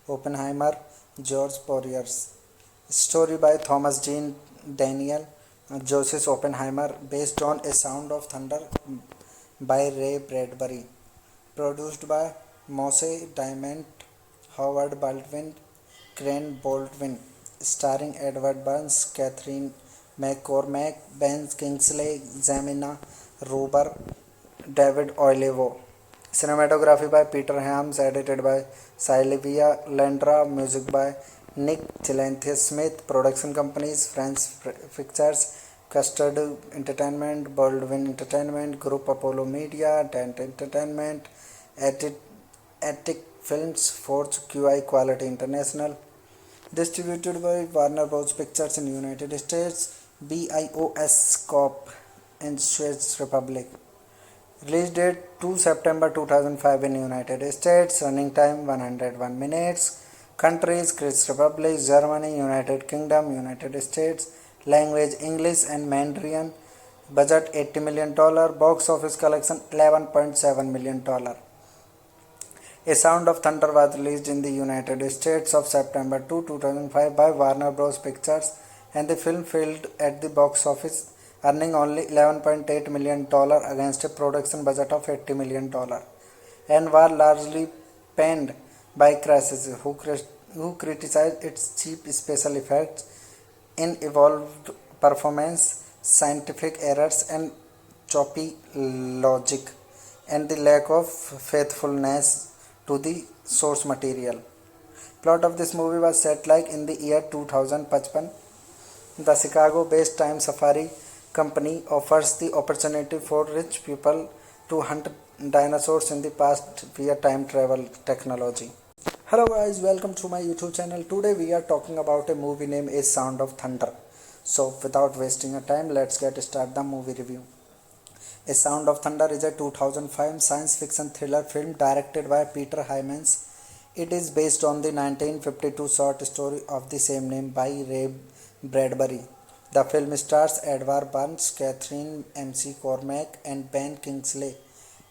Oppenheimer, George Poiriers. Story by Thomas Dean Daniel, Joseph Oppenheimer, based on A Sound of Thunder by Ray Bradbury. Produced by Moshe Diamond, Howard Baldwin, Crane Baldwin. Starring Edward Burns, Catherine McCormack, Ben Kingsley, Jamina Ruber, David Oyelowo. Cinematography by Peter Hyams, edited by Sylvia Landra, music by Nick Gillespie-Smith. Production companies: French Pictures, Custard Entertainment, Baldwin Entertainment Group, Apollo Media, Dent Entertainment, Attic Films, Forge QI Quality International. Distributed by Warner Bros. Pictures in United States, BIOS Corp. in Czech Republic. Release date 2 September 2005 in United States. Running time 101 minutes. Countries: Czech Republic, Germany, United Kingdom, United States. Language: English and Mandarin. Budget $80 million. Box office collection $11.7 million. A Sound of Thunder was released in the United States of September 2, 2005 by Warner Bros. Pictures, and the film failed at the box office, earning only $11.8 million against a production budget of $80 million, and was largely panned by critics who criticized its cheap special effects, unevolved performance, scientific errors, and choppy logic, and the lack of faithfulness to the source material. Plot of this movie was set like in the year 2055. The Chicago-based Time Safari company offers the opportunity for rich people to hunt dinosaurs in the past via time travel technology. Hello guys, welcome to my YouTube channel. Today we are talking about a movie named A Sound of Thunder. So without wasting a time, let's get started the movie review. A Sound of Thunder is a 2005 science fiction thriller film directed by Peter Hyams. It is based on the 1952 short story of the same name by Ray Bradbury. The film stars Edward Burns, Catherine McCormack, and Ben Kingsley.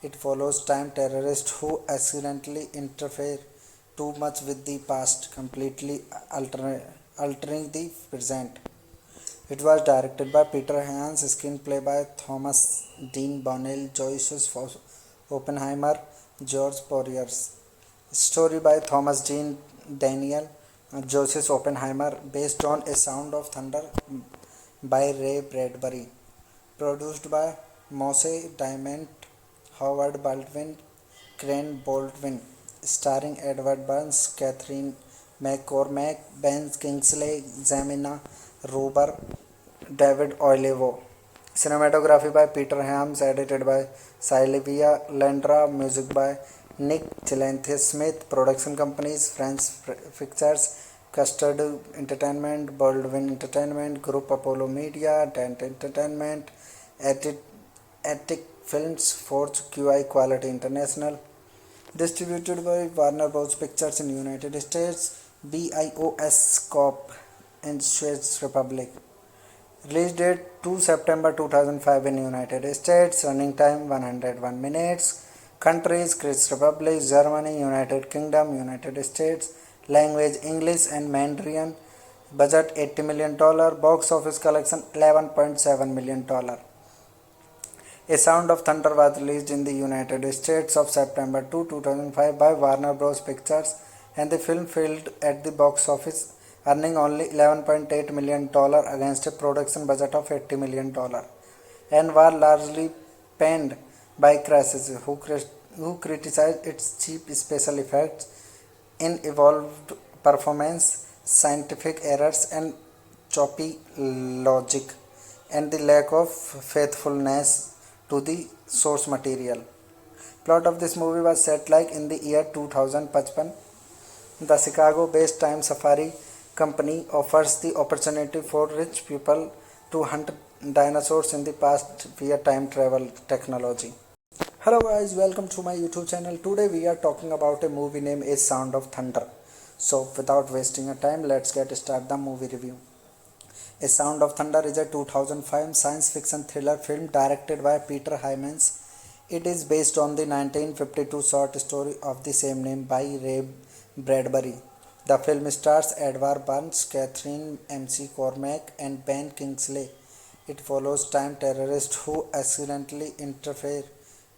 It follows time terrorists who accidentally interfere too much with the past, completely altering the present. It was directed by Peter Hyams, screenplay by Thomas Dean Bonnell, Joyce Oppenheimer, George Poiriers. Story by Thomas Dean Daniel, Joseph Oppenheimer, based on A Sound of Thunder by Ray Bradbury. Produced by Moshe Diamond, Howard Baldwin, Crane Baldwin. Starring Edward Burns, Catherine McCormack, Ben Kingsley, Jamina Ruber, David Oyelowo. Cinematography by Peter Hyams, edited by Sylvia Landra, music by Nick Gillespie-Smith. Production companies: French Pictures, Custard Entertainment, Baldwin Entertainment Group, Apollo Media, Dent Entertainment, Attic Films, Forge QI Quality International. Distributed by Warner Bros. Pictures in United States, BIOS Corp. in Czech Republic. Release date 2 September 2005 in United States. Running time 101 minutes. Countries: Czech Republic, Germany, United Kingdom, United States. Language: English and Mandarin. Budget $80 million. Box office collection $11.7 million. A Sound of Thunder was released in the United States of September 2, 2005 by Warner Bros. Pictures, and the film failed at the box office, earning only $11.8 million against a production budget of $80 million, and was largely panned by critics who criticized its cheap special effects, unevolved performance, scientific errors, and choppy logic, and the lack of faithfulness to the source material. Plot of this movie was set like in the year 2055. The Chicago-based Time Safari company offers the opportunity for rich people to hunt dinosaurs in the past via time travel technology. Hello guys, welcome to my YouTube channel. Today we are talking about a movie named A Sound of Thunder. So without wasting a time, let's get started the movie review. A Sound of Thunder is a 2005 science fiction thriller film directed by Peter Hyams. It is based on the 1952 short story of the same name by Ray Bradbury. The film stars Edward Burns, Catherine McCormack, and Ben Kingsley. It follows time terrorists who accidentally interfere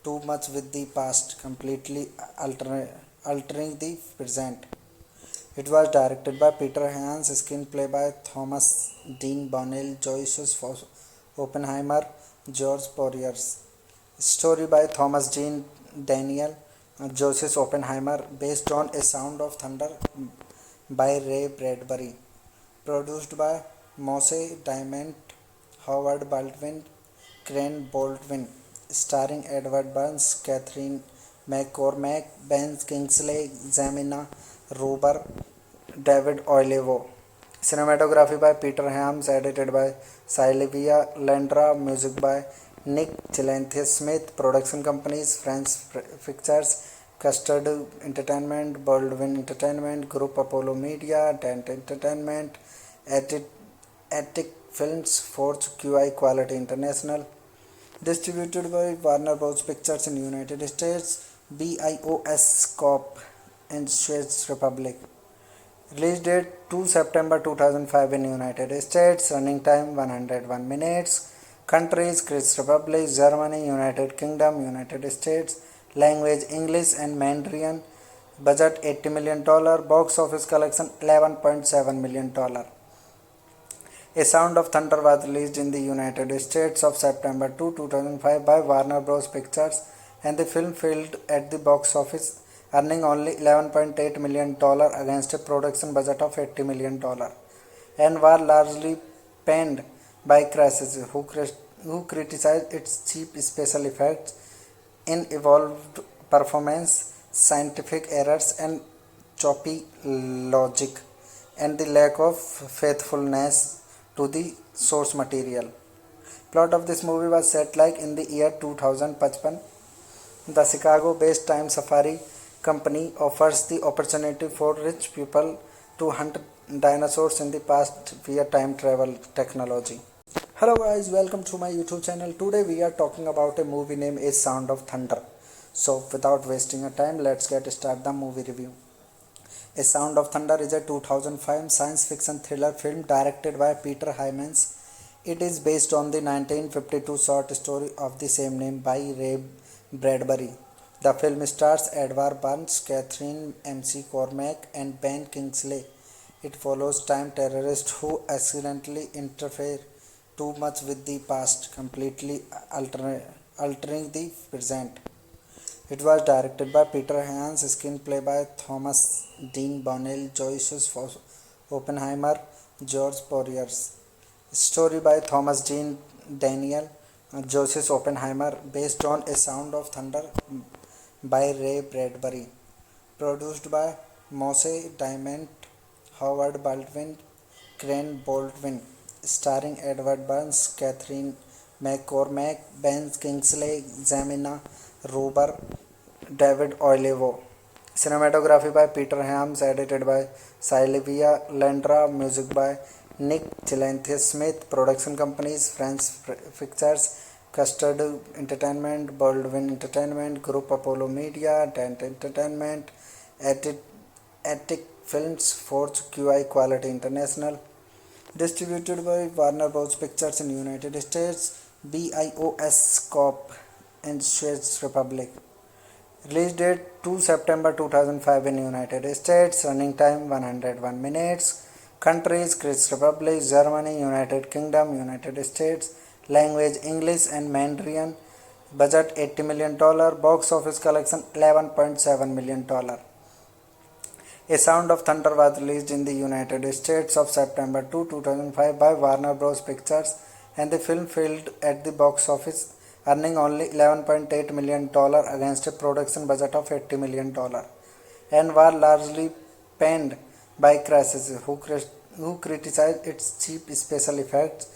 too much with the past, completely altering the present. It was directed by Peter Hyams, screenplay by Thomas Dean Bonnell, Joyce Oppenheimer, George Poiriers. Story by Thomas Dean Daniel, Joseph Oppenheimer, based on A Sound of Thunder by Ray Bradbury. Produced by Moshe Diamond, Howard Baldwin, Crane Baldwin. Starring Edward Burns, Catherine McCormack, Ben Kingsley, Jamina Ruber, David Oyelowo. Cinematography by Peter Hyams, edited by Sylvia Landra, music by Nick Chilanthes Smith. Production companies: French Pictures, Custard Entertainment, Baldwin Entertainment, Group Apollo Media, Dent Entertainment, Attic Films, Forge QI Quality International. Distributed by Warner Bros. Pictures in United States, BIOS Corp. in Czech Republic. Release date 2 September 2005 in United States. Running time 101 minutes. Countries: Czech Republic, Germany, United Kingdom, United States. Language: English and Mandarin. Budget $80 million. Box office collection $11.7 million. A Sound of Thunder was released in the United States of September 2, 2005 by Warner Bros. Pictures, and the film failed at the box office, earning only $11.8 million against a production budget of $80 million, and was largely panned by critics who criticized its cheap special effects, unevolved performance, scientific errors, and choppy logic, and the lack of faithfulness to the source material. Plot of this movie was set like in the year 2055. The Chicago-based Time Safari company offers the opportunity for rich people to hunt dinosaurs in the past via time travel technology. Hello guys, welcome to my YouTube channel. Today we are talking about a movie named A Sound of Thunder. So without wasting a time, let's get started the movie review. A Sound of Thunder is a 2005 science fiction thriller film directed by Peter Hyams. It is based on the 1952 short story of the same name by Ray Bradbury. The film stars Edward Burns, Catherine McCormack, and Ben Kingsley. It follows time terrorists who accidentally interfere too much with the past, completely altering the present. It was directed by Peter Hyams, screenplay by Thomas Dean Bonnell, Joseph Oppenheimer, George Poiriers. Story by Thomas Dean Daniel, Joseph Oppenheimer, based on A Sound of Thunder by Ray Bradbury. Produced by Moshe Diamond, Howard Baldwin, Crane Baldwin. Starring Edward Burns, Catherine McCormack, Ben Kingsley, Jamina Rober, David Oyelowo. Cinematography by Peter Hyams, edited by Sylvia Landra, music by Nick Chilanthes Smith. Production companies: French Pictures, Custard Entertainment, Baldwin Entertainment, Group Apollo Media, Dent Entertainment, Attic Films, Forge QI Quality International. Distributed by Warner Bros. Pictures in United States, BIOS Corp. in Czech Republic. Release date 2 September 2005 in United States. Running time 101 minutes. Countries: Czech Republic, Germany, United Kingdom, United States. Language: English and Mandarin. Budget $80 million. Box office collection $11.7 million. A Sound of Thunder was released in the United States of September 2, 2005 by Warner Bros. Pictures, and the film failed at the box office, earning only $11.8 million against a production budget of $80 million, and was largely panned by critics who criticized its cheap special effects,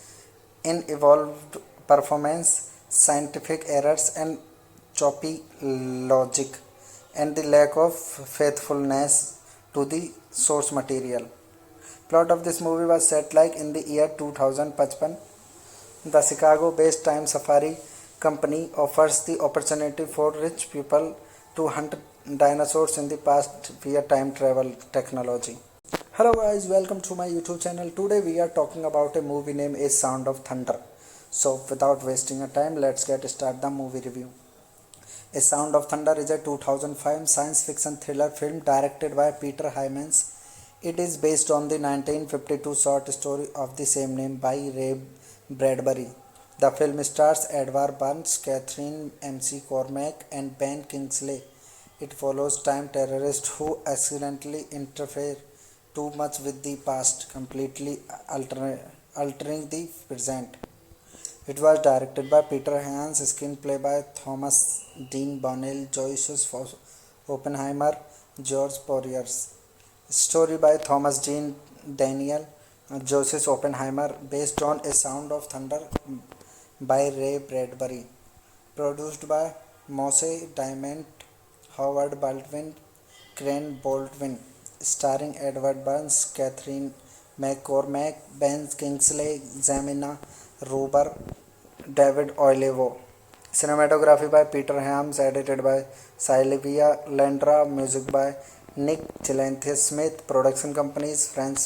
unevolved performance, scientific errors, and choppy logic, and the lack of faithfulness to the source material. Plot of this movie was set like in the year 2055. The Chicago-based Time Safari company offers the opportunity for rich people to hunt dinosaurs in the past via time travel technology. Hello guys, welcome to my YouTube channel. Today we are talking about a movie named A Sound of Thunder. So without wasting a time, let's get started the movie review. A Sound of Thunder is a 2005 science fiction thriller film directed by Peter Hyams. It is based on the 1952 short story of the same name by Ray Bradbury. The film stars Edward Burns, Catherine McCormack, and Ben Kingsley. It follows time terrorists who accidentally interfere too much with the past, completely altering the present. It was directed by Peter Hyams, screenplay by Thomas Dean Bonnell, Joseph Oppenheimer, George Poiriers. Story by Thomas Jean Daniel, Joseph Oppenheimer, based on A Sound of Thunder by Ray Bradbury. Produced by Moshe Diamond, Howard Baldwin, Crane Baldwin. Starring Edward Burns, Catherine McCormack, Ben Kingsley, Jamina Ruber, David Oyelowo. Cinematography by Peter Hyams, edited by Sylvia Landra, music by Nick Chilanthus Smith, production companies French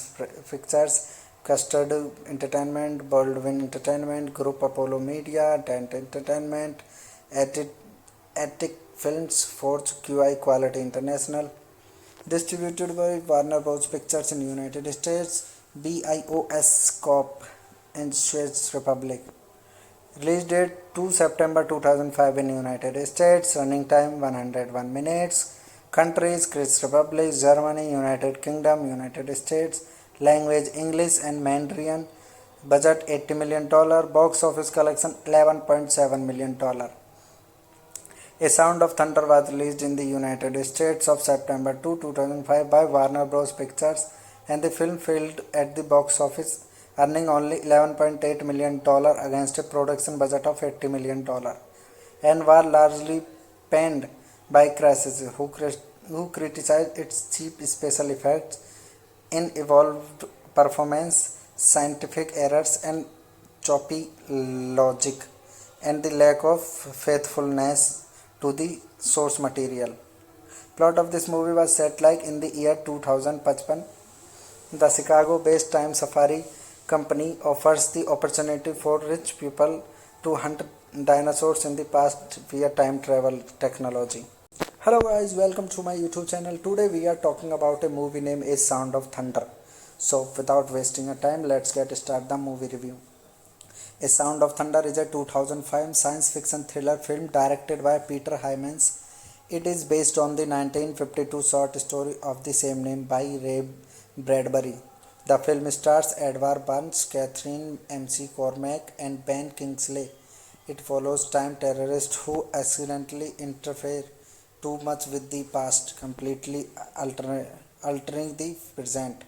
Pictures, Custard Entertainment, Baldwin Entertainment, Group Apollo Media, Dent Entertainment, Attic Films, Forge QI Quality International. Distributed by Warner Bros. Pictures in United States, BIOS Corp. in Czech Republic. Release date 2 September 2005 in United States. Running time 101 minutes. Countries Czech Republic, Germany, United Kingdom, United States. Language English and Mandarin. Budget $80 million. Box office collection $11.7 million. A Sound of Thunder was released in the United States of September 2, 2005 by Warner Bros. Pictures, and the film failed at the box office, earning only $11.8 million against a production budget of $80 million, and was largely panned by critics who criticized its cheap special effects, unevolved performance, scientific errors, and choppy logic, and the lack of faithfulness to the source material. Plot of this movie was set like in the year 2055. The Chicago-based Time Safari company offers the opportunity for rich people to hunt dinosaurs in the past via time travel technology. Hello guys, welcome to my YouTube channel. Today we are talking about a movie named A Sound of Thunder. So without wasting a time, let's get started the movie review. A Sound of Thunder is a 2005 science fiction thriller film directed by Peter Hyams. It is based on the 1952 short story of the same name by Ray Bradbury. The film stars Edward Burns, Catherine McCormack, and Ben Kingsley. It follows time terrorists who accidentally interfere too much with the past, completely altering the present.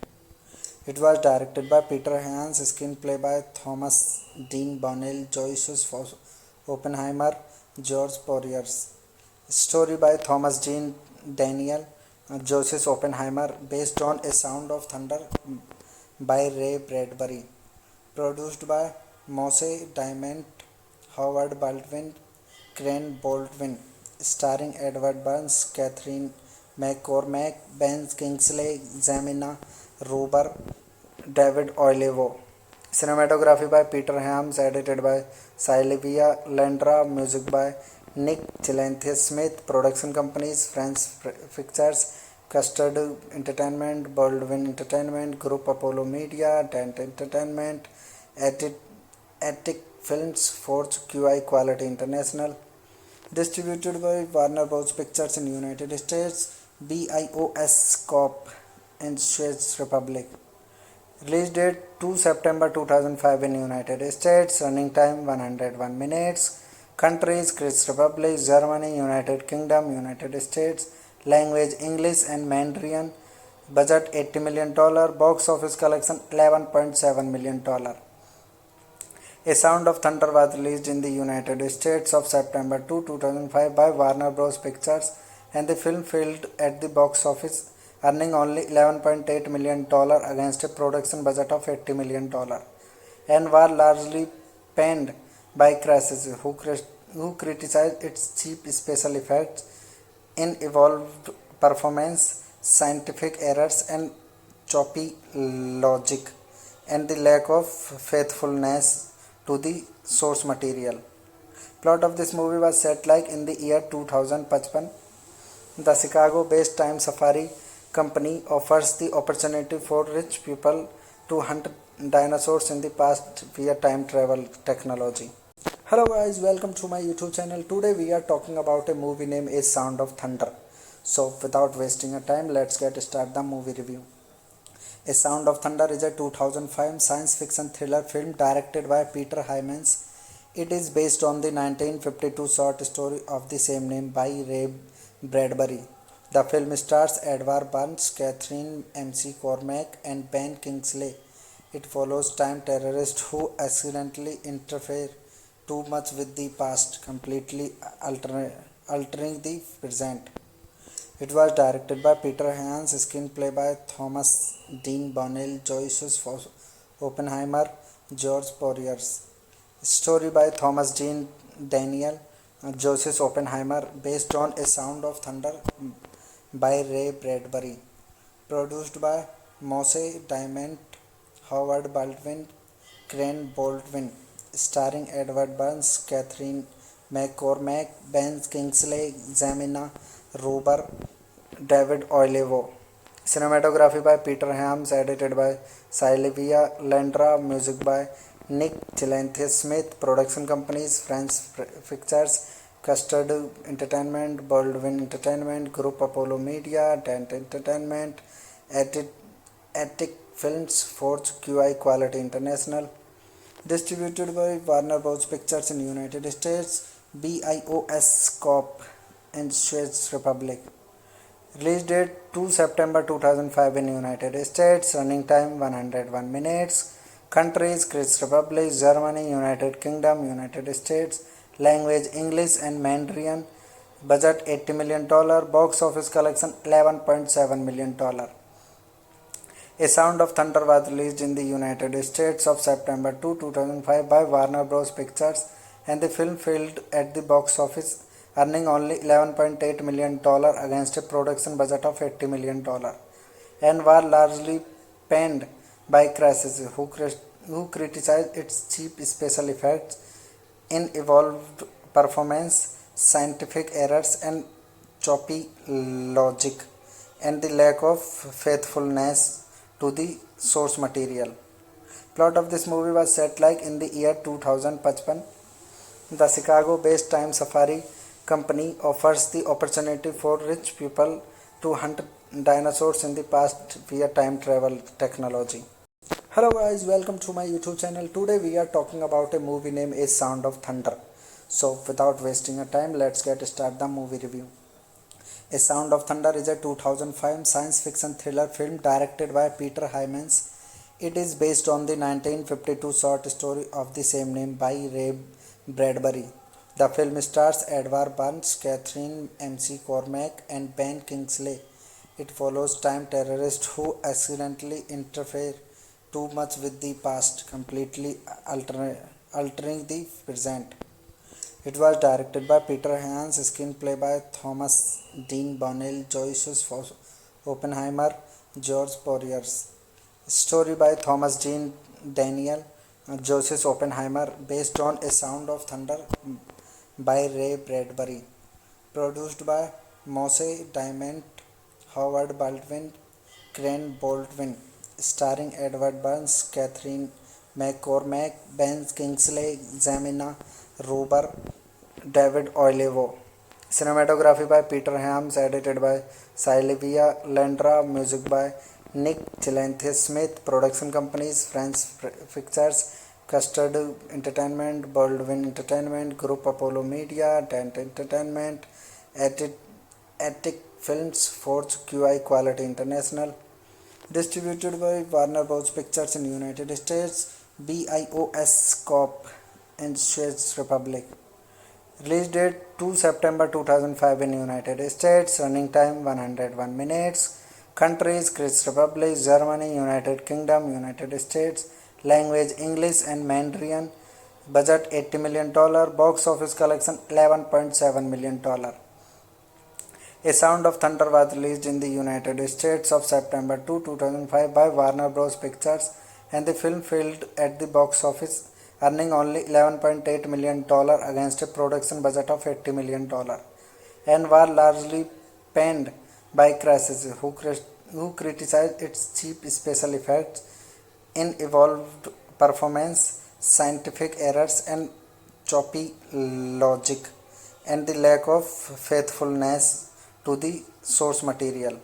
It was directed by Peter Hyams, screenplay by Thomas Dean Bonnell, Joseph Oppenheimer, George Poiriers. Story by Thomas Jean Daniel, Joseph Oppenheimer, based on A Sound of Thunder by Ray Bradbury. Produced by Moshe Diamond, Howard Baldwin, Crane Baldwin. Starring Edward Burns, Catherine McCormack, Ben Kingsley, Jamina Ruber, David Oyelowo. Cinematography by Peter Hyams, edited by Sylvia Landra, music by Nick Chilanthus Smith, production companies French Pictures, Custard Entertainment, Baldwin Entertainment, Group Apollo Media, Dent Entertainment, Attic Films, Forge QI Quality International. Distributed by Warner Bros. Pictures in United States, BIOS Corp. in Czech Republic. Release date 2 September 2005 in United States. Running time 101 minutes. Countries Czech Republic, Germany, United Kingdom, United States. Language English and Mandarin. Budget $80 million. Box office collection $11.7 million. A Sound of Thunder was released in the United States of September 2, 2005 by Warner Bros. Pictures, and the film failed at the box office, earning only $11.8 million against a production budget of $80 million, and was largely panned by critics who criticized its cheap special effects, unevolved performance, scientific errors, and choppy logic, and the lack of faithfulness to the source material. Plot of this movie was set like in the year 2055. The Chicago-based Time Safari company offers the opportunity for rich people to hunt dinosaurs in the past via time travel technology. Hello guys, welcome to my YouTube channel. Today we are talking about a movie named A Sound of Thunder. So without wasting a time, let's get started the movie review. A Sound of Thunder is a 2005 science fiction thriller film directed by Peter Hyams. It is based on the 1952 short story of the same name by Ray Bradbury. The film stars Edward Burns, Catherine McCormack, and Ben Kingsley. It follows time terrorists who accidentally interfere too much with the past, completely altering the present. It was directed by Peter Hans, screenplay by Thomas Dean Bonnell, Joyce Oppenheimer, George Poiriers. Story by Thomas Dean Daniel, Joseph Oppenheimer, based on A Sound of Thunder by Ray Bradbury. Produced by Moshe Diamond, Howard Baldwin, Crane Baldwin. Starring Edward Burns, Catherine McCormack, Ben Kingsley, Zamina Ruber, David Oyelowo. Cinematography by Peter Hams, edited by Sylvia Landra, music by Nick Gillespie-Smith. Production companies: French Pictures, Custard Entertainment, Baldwin Entertainment, Group Apollo Media, Dent Entertainment, Attic Films, Forge QI Quality International. Distributed by Warner Bros. Pictures in United States, BIOS Corp. in Czech Republic. Release date 2 September 2005 in United States. Running time 101 minutes. Countries: Czech Republic, Germany, United Kingdom, United States. Language: English and Mandarin. Budget $80 million. Box office collection $11.7 million. A Sound of Thunder was released in the United States of September 2, 2005 by Warner Bros. Pictures, and the film failed at the box office, earning only $11.8 million against a production budget of $80 million, and was largely panned by critics who criticized its cheap special effects, unevolved performance, scientific errors, and choppy logic, and the lack of faithfulness to the source material. Plot of this movie was set like in the year 2055. The Chicago-based Time Safari Company offers the opportunity for rich people to hunt dinosaurs in the past via time travel technology. Hello guys, welcome to my YouTube channel. Today we are talking about a movie named A Sound of Thunder. So without wasting a time, let's get started the movie review. A Sound of Thunder is a 2005 science fiction thriller film directed by Peter Hyams. It is based on the 1952 short story of the same name by Ray Bradbury. The film stars Edward Burns, Catherine McCormack, and Ben Kingsley. It follows time terrorists who accidentally interfere too much with the past, completely altering the present. It was directed by Peter Hans, screenplay by Thomas Dean Bonnell, Joyce Oppenheimer, George Poiriers. Story by Thomas Dean Daniel, Joseph Oppenheimer, based on A Sound of Thunder by Ray Bradbury. Produced by Moshe Diamond, Howard Baldwin, Crane Baldwin. Starring Edward Burns, Catherine McCormack, Ben Kingsley, Zamina Ruber, David Oyelowo. Cinematography by Peter Hams, edited by Sylvia Landra, music by Nick Gillespie-Smith. Production companies: French Pictures, Custard Entertainment, Baldwin Entertainment, Group Apollo Media, Dent Entertainment, Attic Films, Forge QI Quality International. Distributed by Warner Bros. Pictures in United States, BIOS Corp. in Czech Republic. Release date 2 September 2005 in United States. Running time 101 minutes. Countries: Czech Republic, Germany, United Kingdom, United States. Language: English and Mandarin. Budget $80 million. Box office collection $11.7 million. A Sound of Thunder was released in the United States of September 2, 2005 by Warner Bros. Pictures, and the film failed at the box office, earning only $11.8 million against a production budget of $80 million, and was largely panned by critics who criticized its cheap special effects, unevolved performance, scientific errors, and choppy logic, and the lack of faithfulness to the source material.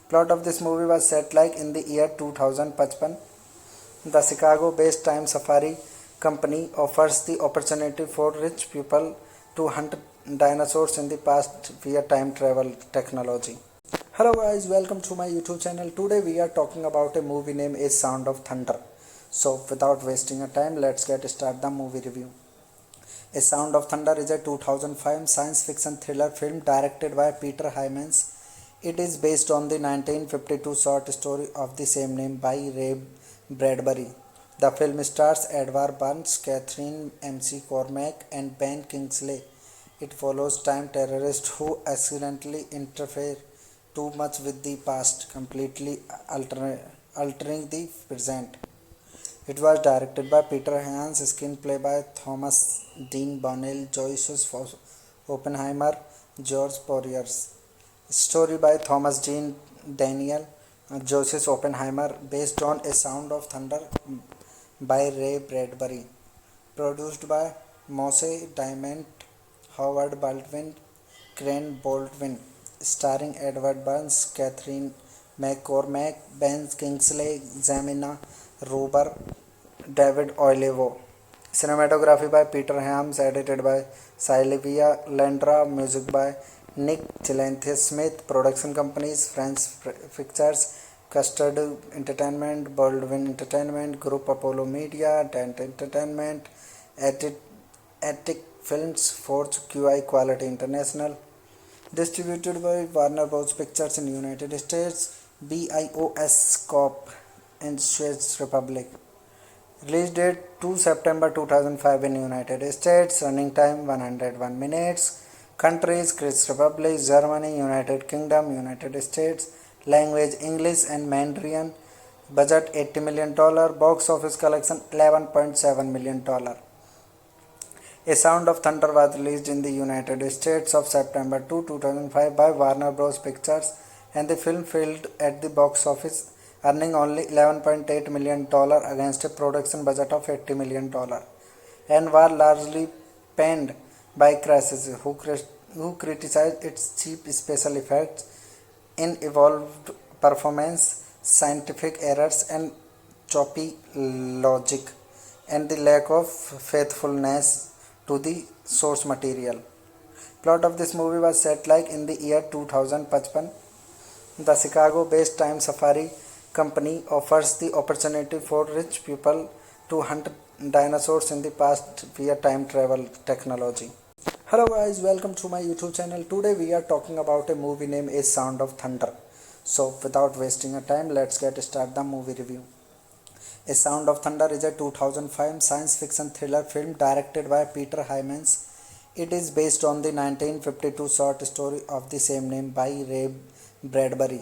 Plot of this movie was set like in the year 2055. The Chicago-based Time Safari Company offers the opportunity for rich people to hunt dinosaurs in the past via time travel technology. Hello guys, welcome to my YouTube channel. Today we are talking about a movie named A Sound of Thunder. So without wasting a time, let's get start the movie review. A Sound of Thunder is a 2005 science fiction thriller film directed by Peter Hyams. It is based on the 1952 short story of the same name by Ray Bradbury. The film stars Edward Burns, Catherine McCormack, and Ben Kingsley. It follows time terrorists who accidentally interfere too much with the past, completely altering the present. It was directed by Peter Hyams, screenplay by Thomas Dean Bonnell, Joyce Oppenheimer, George Poiriers. Story by Thomas Dean Daniel, Joseph Oppenheimer, based on A Sound of Thunder by Ray Bradbury. Produced by Moshe Diamond, Howard Baldwin, Crane Baldwin. Starring Edward Burns, Catherine McCormack, Ben Kingsley, Jamina Ruber, David Oyelowo. Cinematography by Peter Hyams, edited by Sylvia Landra, music by Nick Gillespie-Smith. Production companies: French Pictures, Custard Entertainment, Baldwin Entertainment, Group Apollo Media, Dent Entertainment, Attic Films, Forge QI Quality International. Distributed by Warner Bros. Pictures in United States, BIOS Corp. in Czech Republic. Release date 2 September 2005 in United States. Running time 101 minutes. Countries: Czech Republic, Germany, United Kingdom, United States. Language: English and Mandarin. Budget $80 million. Box office collection $11.7 million. A Sound of Thunder was released in the United States on September 2, 2005 by Warner Bros. Pictures, and the film failed at the box office, earning only $11.8 million against a production budget of $80 million, and was largely panned by critics who criticized its cheap special effects, unevolved performance, scientific errors, and choppy logic, and the lack of faithfulness to the source material. Plot of this movie was set like in the year 2055. The Chicago-based Time Safari company offers the opportunity for rich people to hunt dinosaurs in the past via time travel technology. Hello guys, welcome to my YouTube channel. Today we are talking about a movie named A Sound of Thunder. So without wasting a time, let's get start the movie review. A Sound of Thunder is a 2005 science fiction thriller film directed by Peter Hyams. It is based on the 1952 short story of the same name by Ray Bradbury.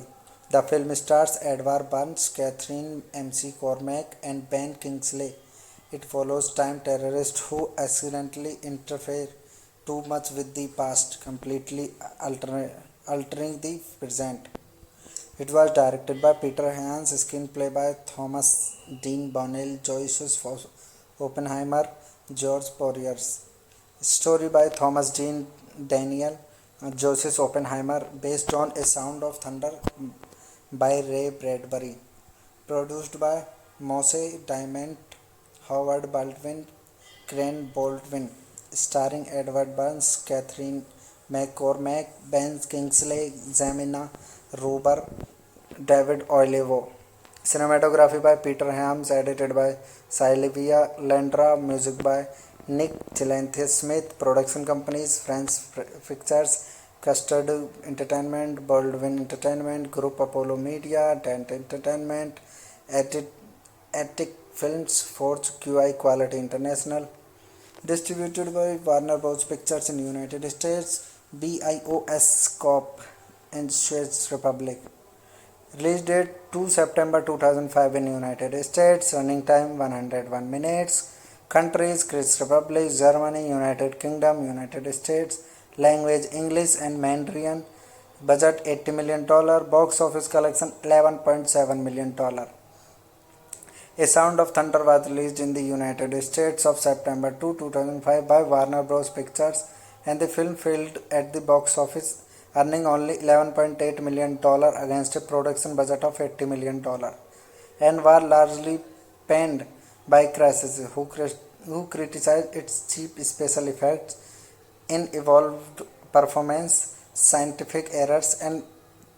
The film stars Edward Burns, Catherine McCormack, and Ben Kingsley. It follows time terrorists who accidentally interfere too much with the past, completely altering the present. It was directed by Peter Hyams, screenplay by Thomas Dean Bonnell, Joyce Oppenheimer, George Poiriers. Story by Thomas Dean Daniel, Joseph Oppenheimer, based on A Sound of Thunder by Ray Bradbury. Produced by Moshe Diamond, Howard Baldwin, Crane Baldwin. Starring Edward Burns, Catherine McCormack, Ben Kingsley, Jamina Ruber, David Oyelowo. Cinematography by Peter Hyams, edited by Sylvia Landra, music by Nick Gillespie-Smith. Production companies: French Pictures, Custard Entertainment, Baldwin Entertainment, Group Apollo Media, Dent Entertainment, Attic Films, Forge QI Quality International. Distributed by Warner Bros. Pictures in United States, BIOS Corp. in Czech Republic. Release date 2 September 2005 in United States. Running time 101 minutes. Countries: Czech Republic, Germany, United Kingdom, United States. Language: English and Mandarin. Budget $80 million. Box office collection $11.7 million. A Sound of Thunder was released in the United States on September 2, 2005 by Warner Bros. Pictures, and the film failed at the box office, earning only $11.8 million against a production budget of $80 million, and was largely panned by critics who criticized its cheap special effects, unevolved performance, scientific errors, and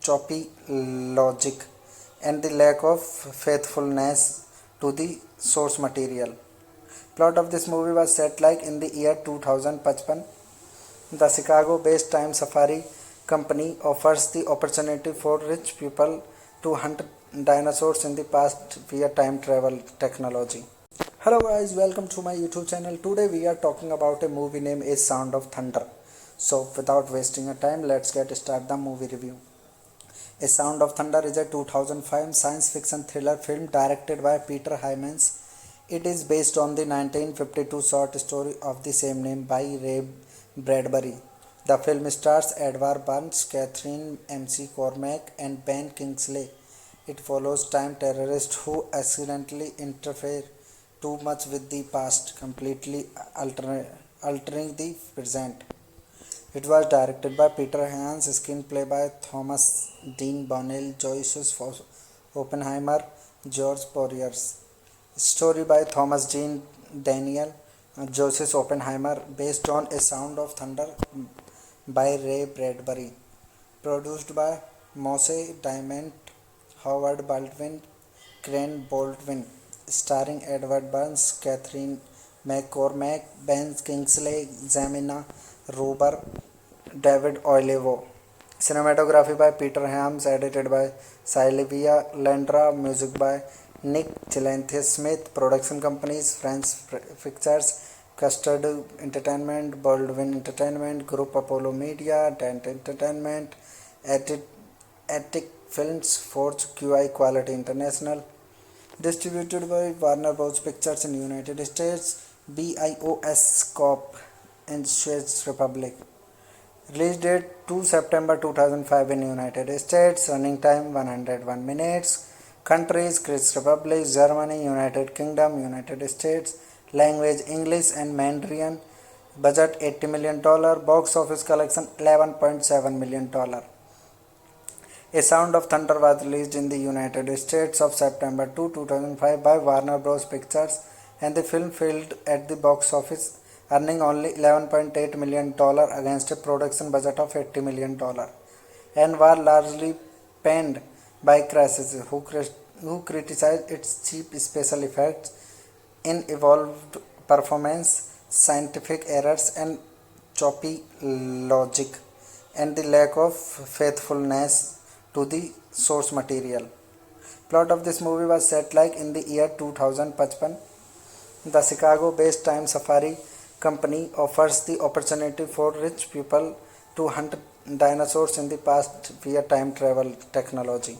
choppy logic, and the lack of faithfulness to the source material. Plot of this movie was set like in the year 2055. The Chicago-based Time Safari company offers the opportunity for rich people to hunt dinosaurs in the past via time travel technology. Hello guys, welcome to my YouTube channel. Today we are talking about a movie named A Sound of Thunder. So without wasting a time, let's get started the movie review. A Sound of Thunder is a 2005 science fiction thriller film directed by Peter Hyams. It is based on the 1952 short story of the same name by Ray Bradbury. The film stars Edward Burns, Catherine McCormack, and Ben Kingsley. It follows time terrorists who accidentally interfere too much with the past, completely altering the present. It was directed by Peter Hyams, screenplay by Thomas Dean Bonnell, Joseph Oppenheimer, George Poiriers. Story by Thomas Dean Daniel, Joseph Oppenheimer, based on A Sound of Thunder by Ray Bradbury. Produced by Moshe Diamond, Howard Baldwin, Crane Baldwin. Starring Edward Burns, Catherine McCormack, Ben Kingsley, Jamina Ruber, David Oyelowo. Cinematography by Peter Hyams, edited by Sylvia Landra, music by Nick Gillespie-Smith. Production companies: French Pictures, Custard Entertainment, Baldwin Entertainment Group, Apollo Media, Dent Entertainment, Attic Films, Forge QI Quality International. Distributed by Warner Bros. Pictures in United States, BIOS Corp. in Czech Republic. Release date 2 September 2005 in United States. Running time 101 minutes. Countries: Czech Republic, Germany, United Kingdom, United States. Language: English and Mandarin. Budget $80 million. Box office collection $11.7 million. A Sound of Thunder was released in the United States of September 2, 2005 by Warner Bros. Pictures, and the film failed at the box office, earning only $11.8 million against a production budget of $80 million, and was largely panned by critics who criticized its cheap special effects, unevolved performance, scientific errors, and choppy logic, and the lack of faithfulness to the source material. Plot of this movie was set like in the year 2055. The Chicago-based Time Safari company offers the opportunity for rich people to hunt dinosaurs in the past via time travel technology.